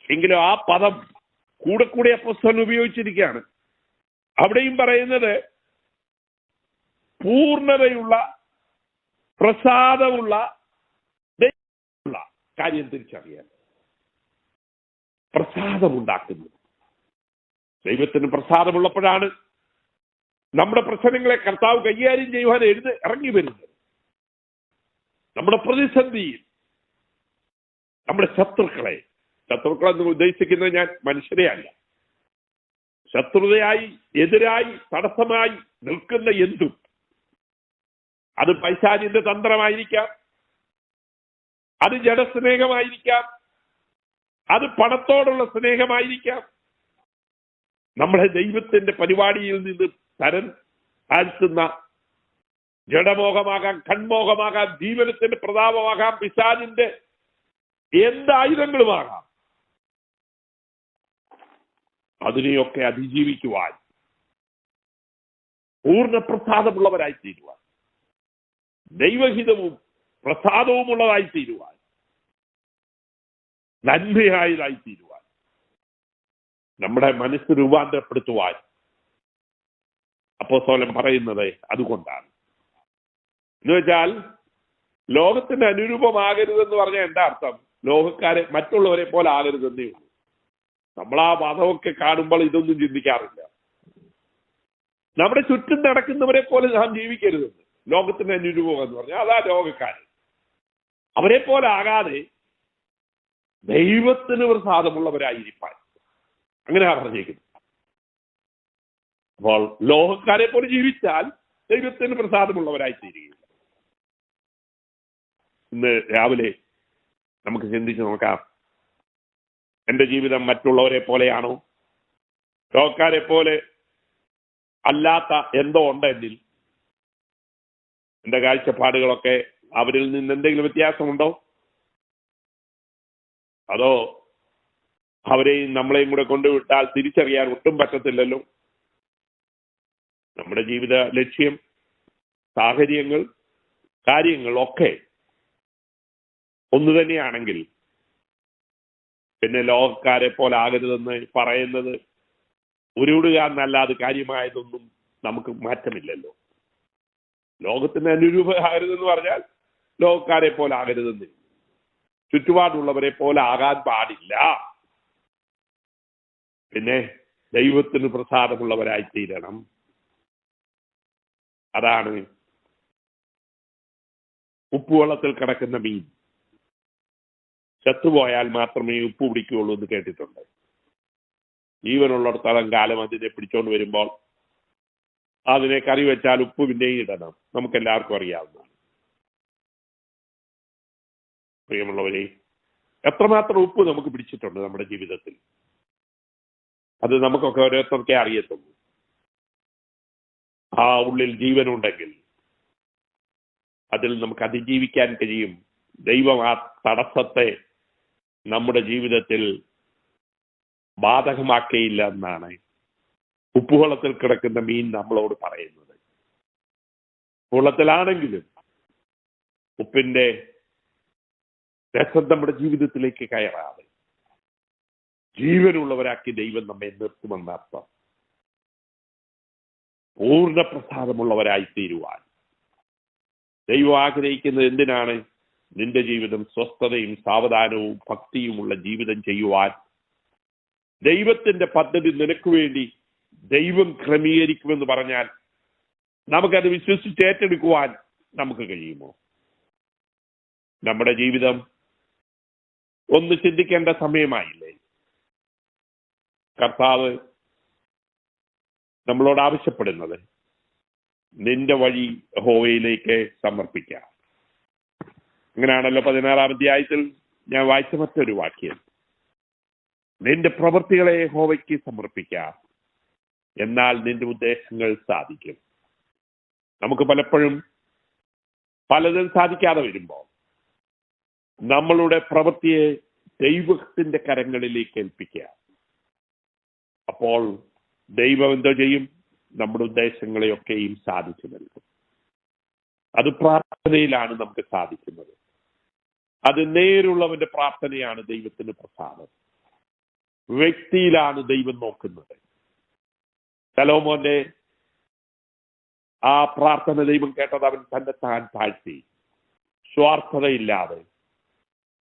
എങ്കിലും ആ പദം കൂടെ അപ്പോസ്തലൻ ഉപയോഗിച്ചിരിക്കുകയാണ്. അവിടെയും പറയുന്നത് പൂർണ്ണതയുള്ള, പ്രസാദമുള്ള കാര്യം തിരിച്ചറിയാൻ, പ്രസാദമുണ്ടാക്കുന്നു. ദൈവത്തിന് പ്രസാദമുള്ളപ്പോഴാണ് നമ്മുടെ പ്രശ്നങ്ങളെ കർത്താവ് കൈകാര്യം ചെയ്യുവാൻ ഇറങ്ങി വരുന്നത്. നമ്മുടെ പ്രതിസന്ധിയിൽ നമ്മുടെ ശത്രുക്കളെ എന്ന് ഉദ്ദേശിക്കുന്നത് ഞാൻ മനുഷ്യരെ അല്ല, ശത്രുതയായി, എതിരായി, തടസ്സമായി നിൽക്കുന്ന എന്തും, അത് പൈശാചിന്റെ തന്ത്രമായിരിക്കാം, അത് ജഡസ്നേഹമായിരിക്കാം, അത് പണത്തോടുള്ള സ്നേഹമായിരിക്കാം, നമ്മളെ ദൈവത്തിന്റെ പരിപാടിയിൽ നിന്ന് തരം താഴ്ത്തുന്ന ജഡമോഹമാകാം, കൺമോഹമാകാം, ജീവനത്തിന്റെ പ്രതാപമാകാം, പിശാചിന്റെ എന്തായുധങ്ങളുമാകാം. അതിനെയൊക്കെ അതിജീവിക്കുവാൻ, പൂർണ്ണ പ്രസാദമുള്ളവരായി തീരുവാൻ, ദൈവഹിതവും പ്രസാദവും ഉള്ളതായി തീരുവാൻ, നന്മയായതായി തീരുവാൻ, നമ്മുടെ മനസ്സ് രൂപാന്തരപ്പെടുത്തുവാൻ അപ്പോസ്തലൻ പറയുന്നത് അതുകൊണ്ടാണ്. എന്ന് വെച്ചാൽ ലോകത്തിന് അനുരൂപമാകരുതെന്ന് പറഞ്ഞാൽ എന്താ അർത്ഥം? ലോകക്കാരെ മറ്റുള്ളവരെ പോലെ ആകരുതെന്നേ ഉള്ളൂ. നമ്മൾ ആ മതമൊക്കെ കാണുമ്പോൾ ഇതൊന്നും ചിന്തിക്കാറില്ല. നമ്മുടെ ചുറ്റും നടക്കുന്നവരെ പോലെ നാം ജീവിക്കരുതെന്ന്. ലോകത്തിന് അനുരൂപം എന്ന് പറഞ്ഞാൽ അതാ ലോകക്കാര്. അവരെ പോലെ ആകാതെ ദൈവത്തിന് പ്രസാദമുള്ളവരായിരിക്കാൻ, അങ്ങനെയാ പറഞ്ഞേക്കുന്നത്. അപ്പോൾ ലോകക്കാരെ പോലെ ജീവിച്ചാൽ ദൈവത്തിന് പ്രസാദമുള്ളവരായി തീരുകയില്ല. ഇന്ന് രാവിലെ നമുക്ക് ചിന്തിച്ച് നോക്കാം, എന്റെ ജീവിതം മറ്റുള്ളവരെ പോലെയാണോ? ലോകക്കാരെ പോലെ അല്ലാത്ത എന്തോ ഉണ്ട് എന്നിൽ? എന്റെ കാഴ്ചപ്പാടുകളൊക്കെ അവരിൽ നിന്ന് എന്തെങ്കിലും വ്യത്യാസമുണ്ടോ? അതോ അവരെയും നമ്മളെയും കൂടെ കൊണ്ടുവിട്ടാൽ തിരിച്ചറിയാൻ ഒട്ടും പറ്റത്തില്ലല്ലോ. നമ്മുടെ ജീവിത ലക്ഷ്യം, സാഹചര്യങ്ങൾ, കാര്യങ്ങൾ ഒക്കെ ഒന്നു തന്നെയാണെങ്കിൽ പിന്നെ ലോകക്കാരെ പോലെ ആകരുതെന്ന് പറയുന്നത് ഉരുവിടുക എന്നല്ലാതെ കാര്യമായതൊന്നും നമുക്ക് മാറ്റമില്ലല്ലോ. ലോകത്തിന് അനുരൂപമാകരുതെന്ന് പറഞ്ഞാൽ ലോകക്കാരെ പോലെ ആകരുതെന്ന്, ചുറ്റുപാടുള്ളവരെ പോലെ ആകാൻ പാടില്ല. പിന്നെ ദൈവത്തിന് പ്രസാദമുള്ളവരായി തീരണം. അതാണ് ഉപ്പുവെള്ളത്തിൽ കിടക്കുന്ന മീൻ ചത്തുപോയാൽ മാത്രമേ ഉപ്പ് പിടിക്കുകയുള്ളൂ എന്ന് കേട്ടിട്ടുണ്ട്. ജീവനുള്ളിടത്തോളം കാലം അതിനെ പിടിച്ചോണ്ട് വരുമ്പോൾ അതിനെ കറി വെച്ചാൽ ഉപ്പ് പിന്നെയും ഇടണം. നമുക്കെല്ലാവർക്കും അറിയാവുന്നതാണ്. പ്രിയമുള്ളവരെ, എത്രമാത്രം ഉപ്പ് നമുക്ക് പിടിച്ചിട്ടുണ്ട് നമ്മുടെ ജീവിതത്തിൽ, അത് നമുക്കൊക്കെ ഓരോരുത്തർക്കേ അറിയത്തുള്ളൂ. ആ ഉള്ളിൽ ജീവനുണ്ടെങ്കിൽ അതിൽ നമുക്ക് അതിജീവിക്കാൻ കഴിയും. ദൈവം ആ തടസ്സത്തെ നമ്മുടെ ജീവിതത്തിൽ ബാധകമാക്കേയില്ല എന്നാണ് ഉപ്പുവെള്ളത്തിൽ കിടക്കുന്ന മീൻ നമ്മളോട് പറയുന്നത്. വെള്ളത്തിലാണെങ്കിലും ഉപ്പിന്റെ രസം നമ്മുടെ ജീവിതത്തിലേക്ക് കയറാതെ ജീവനുള്ളവരാക്കി ദൈവം നമ്മെ നിർത്തുമെന്നർത്ഥം. പൂർണ്ണ പ്രസാദമുള്ളവരായി തീരുവാൻ ദൈവം ആഗ്രഹിക്കുന്നത് എന്തിനാണ്? നിന്റെ ജീവിതം സ്വസ്ഥതയും സാവധാനവും ഭക്തിയുമുള്ള ജീവിതം ചെയ്യുവാൻ ദൈവത്തിന്റെ പദ്ധതി നിനക്ക് വേണ്ടി ദൈവം ക്രമീകരിക്കുമെന്ന് പറഞ്ഞാൽ നമുക്കത് വിശ്വസിച്ച് ഏറ്റെടുക്കുവാൻ നമുക്ക് കഴിയുമോ? നമ്മുടെ ജീവിതം ഒന്ന് ചിന്തിക്കേണ്ട സമയമായില്ലേ? കർത്താവ് നമ്മളോട് ആവശ്യപ്പെടുന്നത് നിന്റെ വഴി യഹോവയിലേക്ക് സമർപ്പിക്കാം. അങ്ങനെയാണല്ലോ 16-ാം അധ്യായത്തിൽ ഞാൻ വായിച്ച മറ്റൊരു വാക്യം, നിന്റെ പ്രവൃത്തികളെ യഹോവയ്ക്ക് സമർപ്പിക്കാം, എന്നാൽ നിന്റെ ഉദ്ദേശങ്ങൾ സാധിക്കും. നമുക്ക് പലപ്പോഴും പലതും സാധിക്കാതെ വരുമ്പോൾ നമ്മളുടെ പ്രവൃത്തിയെ ദൈവത്തിന്റെ കരങ്ങളിലേക്ക് ഏൽപ്പിക്കുക. അപ്പോൾ ദൈവം എന്തോ ചെയ്യും? നമ്മുടെ ഉദ്ദേശങ്ങളെയൊക്കെയും സാധിച്ചു നൽകും. അത് പ്രാർത്ഥനയിലാണ് നമുക്ക് സാധിക്കുന്നത്. അത് നേരുള്ളവന്റെ പ്രാർത്ഥനയാണ് ദൈവത്തിന് പ്രസാദം. വ്യക്തിയിലാണ് ദൈവം നോക്കുന്നത്. ശലോമോന്റെ ആ പ്രാർത്ഥന ദൈവം കേട്ടത് അവൻ തന്നെ താൻ താഴ്ത്തി, സ്വാർത്ഥതയില്ലാതെ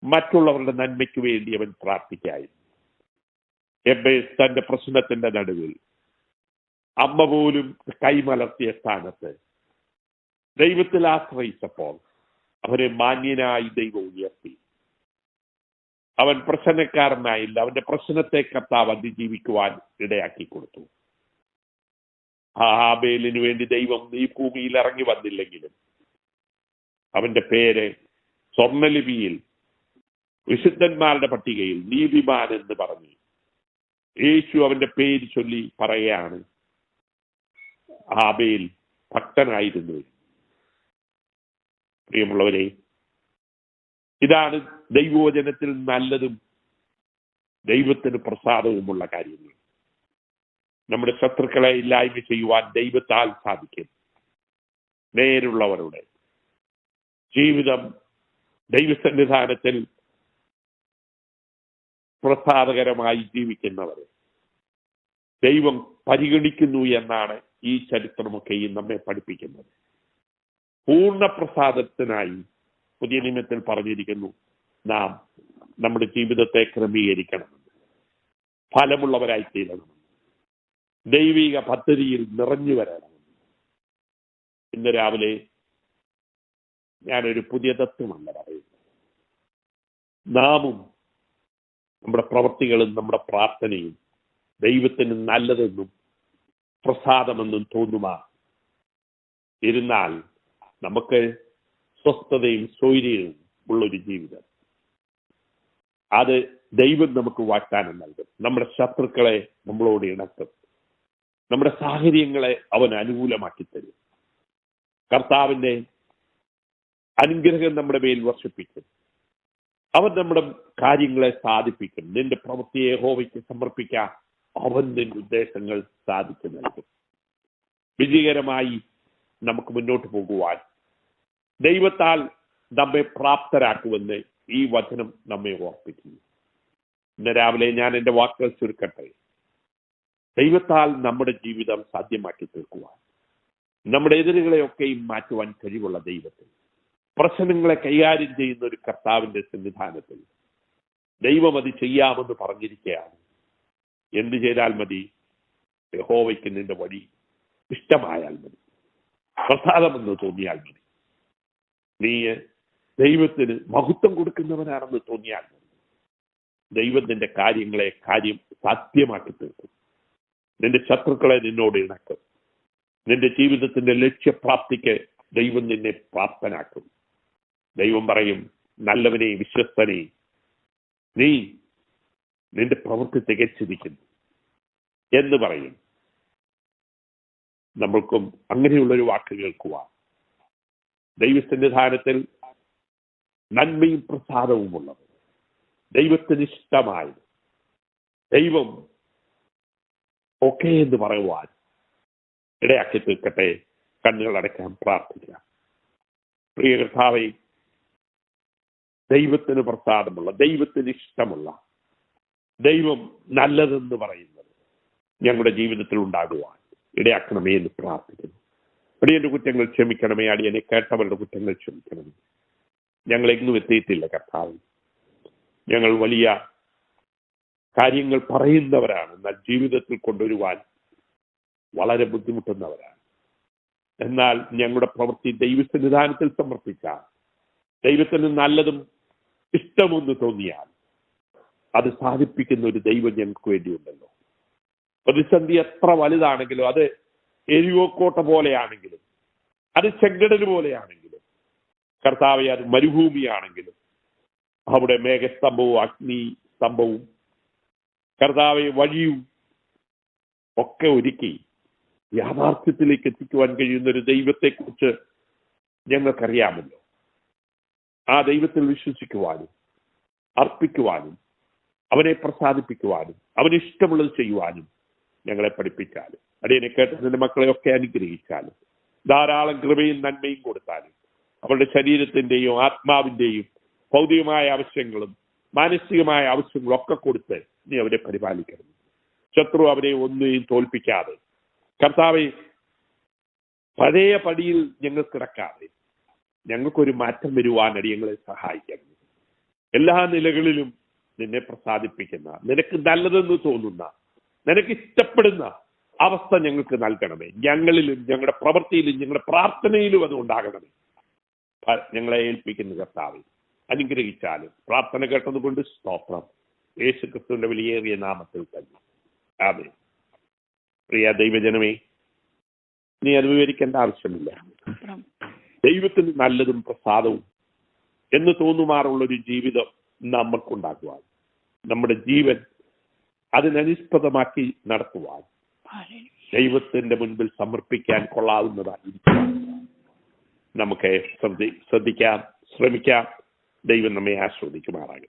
മറ്റുള്ളവരുടെ നന്മയ്ക്ക് വേണ്ടി അവൻ പ്രാർത്ഥിക്കായിരുന്നു. എബ്ബേസ് തന്റെ പ്രശ്നത്തിന്റെ നടുവിൽ അമ്മ പോലും കൈമലർത്തിയ സ്ഥാനത്ത് ദൈവത്തിൽ ആശ്രയിച്ചപ്പോൾ അവരെ മാന്യനായി ദൈവം ഉയർത്തി. അവൻ പ്രശ്നക്കാരനായില്ല, അവന്റെ പ്രശ്നത്തെ കർത്താവ് അതിജീവിക്കുവാൻ ഇടയാക്കി കൊടുത്തു. ആബേലിന് വേണ്ടി ദൈവം ഈ ഭൂമിയിൽ ഇറങ്ങി വന്നില്ലെങ്കിലും അവന്റെ പേര് സ്വർണ്ണലിപിയിൽ വിശുദ്ധന്മാരുടെ പട്ടികയിൽ നീതിമാൻ എന്ന് പറഞ്ഞു യേശു അവന്റെ പേര് ചൊല്ലി പറയുകയാണ്, ആബേൽ ഭക്തനായിരുന്നു. പ്രിയമുള്ളവരെ, ഇതാണ് ദൈവവചനത്തിൽ നല്ലതും ദൈവത്തിന് പ്രസാദവുമുള്ള കാര്യങ്ങൾ. നമ്മുടെ ശത്രുക്കളെ ഇല്ലായ്മ ചെയ്യുവാൻ ദൈവത്താൽ സാധിക്കും. നേരുള്ളവരുടെ ജീവിതം ദൈവസന്നിധാനത്തിൽ പ്രസാദകരമായി ജീവിക്കുന്നവരെ ദൈവം പരിഗണിക്കുന്നു എന്നാണ് ഈ ചരിത്രമൊക്കെയും നമ്മെ പഠിപ്പിക്കുന്നത്. പൂർണ്ണ പ്രസാദത്തിനായി പുതിയ നിയമത്തിൽ പറഞ്ഞിരിക്കുന്നു, നാം നമ്മുടെ ജീവിതത്തെ ക്രമീകരിക്കണമെന്ന്, ഫലമുള്ളവരായി തീരണമെന്ന്, ദൈവിക പദ്ധതിയിൽ നിറഞ്ഞു വരണമെന്ന്. ഇന്ന് രാവിലെ ഞാനൊരു പുതിയ തത്വമല്ല പറയുന്നത്. നാമും നമ്മുടെ പ്രവൃത്തികളും നമ്മുടെ പ്രാർത്ഥനയും ദൈവത്തിന് നല്ലതെന്നും പ്രസാദമെന്നും തോന്നുമാ ഇരുന്നാൽ നമുക്ക് സ്വസ്ഥതയും സ്വൈര്യവും ഉള്ളൊരു ജീവിതം അത് ദൈവം നമുക്ക് വാഗ്ദാനം നൽകും. നമ്മുടെ ശത്രുക്കളെ നമ്മളോട് ഇണക്കും. നമ്മുടെ സാഹചര്യങ്ങളെ അവൻ അനുകൂലമാക്കി തരും. കർത്താവിന്റെ അനുഗ്രഹം നമ്മുടെ മേൽ വർഷിപ്പിക്കും. അവൻ നമ്മുടെ കാര്യങ്ങളെ സാധിപ്പിക്കും. നിന്റെ പ്രവൃത്തിയെ യഹോവയ്ക്ക് സമർപ്പിക്കാൻ അവൻ നിന്റെ ഉദ്ദേശങ്ങൾ സാധിച്ചു നൽകും. വിജയകരമായി നമുക്ക് മുന്നോട്ട് പോകുവാൻ ദൈവത്താൽ നമ്മെ പ്രാപ്തരാക്കുമെന്ന് ഈ വചനം നമ്മെ ഓർപ്പിക്കുന്നു. ഇന്ന് രാവിലെ ഞാൻ എൻ്റെ വാക്കുകൾ ചുരുക്കട്ടെ. ദൈവത്താൽ നമ്മുടെ ജീവിതം സാധ്യമാക്കി തീർക്കുവാൻ, നമ്മുടെ എതിരുകളെയൊക്കെയും മാറ്റുവാൻ കഴിവുള്ള ദൈവത്തിൽ, പ്രശ്നങ്ങളെ കൈകാര്യം ചെയ്യുന്ന ഒരു കർത്താവിന്റെ സന്നിധാനത്തിൽ ദൈവം അത് ചെയ്യാമെന്ന് പറഞ്ഞിരിക്കുകയാണ്. എന്ത് ചെയ്താൽ മതി? യഹോവയ്ക്ക് നിന്റെ വഴി ഇഷ്ടമായാൽ മതി, പ്രസാദമെന്ന് തോന്നിയാൽ മതി, നീ ദൈവത്തിന് മഹത്വം കൊടുക്കുന്നവനാണെന്ന് തോന്നിയാൽ മതി. ദൈവം നിന്റെ കാര്യം സാധ്യമാക്കി തീർക്കും. നിന്റെ ശത്രുക്കളെ നിന്നോട് ഇണക്കും. നിന്റെ ജീവിതത്തിന്റെ ലക്ഷ്യപ്രാപ്തിക്ക് ദൈവം നിന്നെ പ്രാപ്തനാക്കും. ദൈവം പറയും, നല്ലവനെ വിശ്വസ്തനെ, നീ നിന്റെ പ്രവൃത്തി തികച്ചിരിക്കുന്നു എന്ന് പറയും. നമ്മൾക്കും അങ്ങനെയുള്ളൊരു വാക്ക് കേൾക്കുവാൻ, ദൈവസന്നിധാനത്തിൽ നന്മയും പ്രസാദവുമുള്ളത്, ദൈവത്തിന് ഇഷ്ടമായത്, ദൈവം ഒക്കെ എന്ന് പറയുവാൻ ഇടയാക്കി തീർക്കട്ടെ. കണ്ണുകളടയ്ക്കാൻ പ്രാർത്ഥിക്കാം. പ്രിയ കർത്താവേ, ദൈവത്തിന് പ്രസാദമുള്ള, ദൈവത്തിന് ഇഷ്ടമുള്ള, ദൈവം നല്ലതെന്ന് പറയുന്നത് ഞങ്ങളുടെ ജീവിതത്തിൽ ഉണ്ടാകുവാൻ ഇടയാക്കണമേ എന്ന് പ്രാർത്ഥിക്കുന്നു. അടിയന്റെ കുറ്റങ്ങൾ ക്ഷമിക്കണമേ, അടിയനെ കേട്ടവരുടെ കുറ്റങ്ങൾ ക്ഷമിക്കണമേ. ഞങ്ങൾ എങ്ങും എത്തിയിട്ടില്ല കർത്താവ്. ഞങ്ങൾ വലിയ കാര്യങ്ങൾ പറയുന്നവരാണ്, എന്നാൽ ജീവിതത്തിൽ കൊണ്ടുവരുവാൻ വളരെ ബുദ്ധിമുട്ടുന്നവരാണ്. എന്നാൽ ഞങ്ങളുടെ പ്രവൃത്തി ദൈവസന്നിധാനത്തിൽ സമർപ്പിച്ചാൽ, ദൈവത്തിന് നല്ലതും ഇഷ്ടമെന്ന് തോന്നിയാൽ അത് സാധിപ്പിക്കുന്ന ഒരു ദൈവം ഞങ്ങൾക്ക് വേണ്ടിയുണ്ടല്ലോ. പ്രതിസന്ധി എത്ര വലുതാണെങ്കിലും, അത് എരിവോക്കോട്ട പോലെയാണെങ്കിലും, അത് ചെങ്കടൽ പോലെയാണെങ്കിലും, കർത്താവെ അത് മരുഭൂമിയാണെങ്കിലും, അവിടെ മേഘസ്തംഭവും അഗ്നി സ്തംഭവും കർത്താവെ വഴിയും ഒക്കെ ഒരുക്കി യാഥാർത്ഥ്യത്തിലേക്ക് എത്തിക്കുവാൻ കഴിയുന്ന ഒരു ദൈവത്തെക്കുറിച്ച് ഞങ്ങൾക്കറിയാമല്ലോ. ആ ദൈവത്തിൽ വിശ്വസിക്കുവാനും അർപ്പിക്കുവാനും അവനെ പ്രസാദിപ്പിക്കുവാനും അവന് ഇഷ്ടമുള്ളത് ചെയ്യുവാനും ഞങ്ങളെ പഠിപ്പിച്ചാലും, അടിയനെ കേട്ട നിന്റെ മക്കളെയൊക്കെ അനുഗ്രഹിച്ചാലും, ധാരാളം കൃപയും നന്മയും കൊടുത്താലും, അവരുടെ ശരീരത്തിന്റെയും ആത്മാവിന്റെയും ഭൗതികമായ ആവശ്യങ്ങളും മാനസികമായ ആവശ്യങ്ങളും ഒക്കെ കൊടുത്ത് നീ അവരെ പരിപാലിക്കണം. ശത്രു അവരെ ഒന്നിനെയും തോൽപ്പിക്കാതെ, കർത്താവെ പഴയ പടിയിൽ ഞങ്ങൾ കിടക്കാതെ ഞങ്ങൾക്കൊരു മാറ്റം വരുവാൻ അടിയങ്ങളെ സഹായിക്കണം. എല്ലാ നിലകളിലും നിന്നെ പ്രസാദിപ്പിക്കുന്ന, നിനക്ക് നല്ലതെന്ന് തോന്നുന്ന, നിനക്ക് ഇഷ്ടപ്പെടുന്ന അവസ്ഥ ഞങ്ങൾക്ക് നൽകണമേ. ഞങ്ങളിലും ഞങ്ങളുടെ പ്രവൃത്തിയിലും ഞങ്ങളുടെ പ്രാർത്ഥനയിലും അത് ഉണ്ടാകണമേ. ഞങ്ങളെ ഏൽപ്പിക്കുന്ന കർത്താവെ അനുഗ്രഹിച്ചാലും പ്രാർത്ഥന കേട്ടതുകൊണ്ട് സ്തോത്രം. യേശു ക്രിസ്തുവിന്റെ വിലയേറിയ നാമത്തിൽ തന്നെ ആമേൻ. പ്രിയ ദൈവജനമേ, നീ അത് വിവരിക്കേണ്ട ആവശ്യമില്ല. ദൈവത്തിന് നല്ലതും പ്രസാദവും എന്ന് തോന്നുമാറുള്ളൊരു ജീവിതം നമുക്കുണ്ടാക്കുവാൻ, നമ്മുടെ ജീവൻ അതിനനുസ്പദമാക്കി നടത്തുവാൻ, ദൈവത്തിന്റെ മുൻപിൽ സമർപ്പിക്കാൻ കൊള്ളാവുന്നതായിരിക്കും. നമുക്ക് ശ്രദ്ധിക്കാം, ശ്രമിക്കാം. ദൈവം നമ്മെ ആസ്വദിക്കുമാറാകട്ടെ.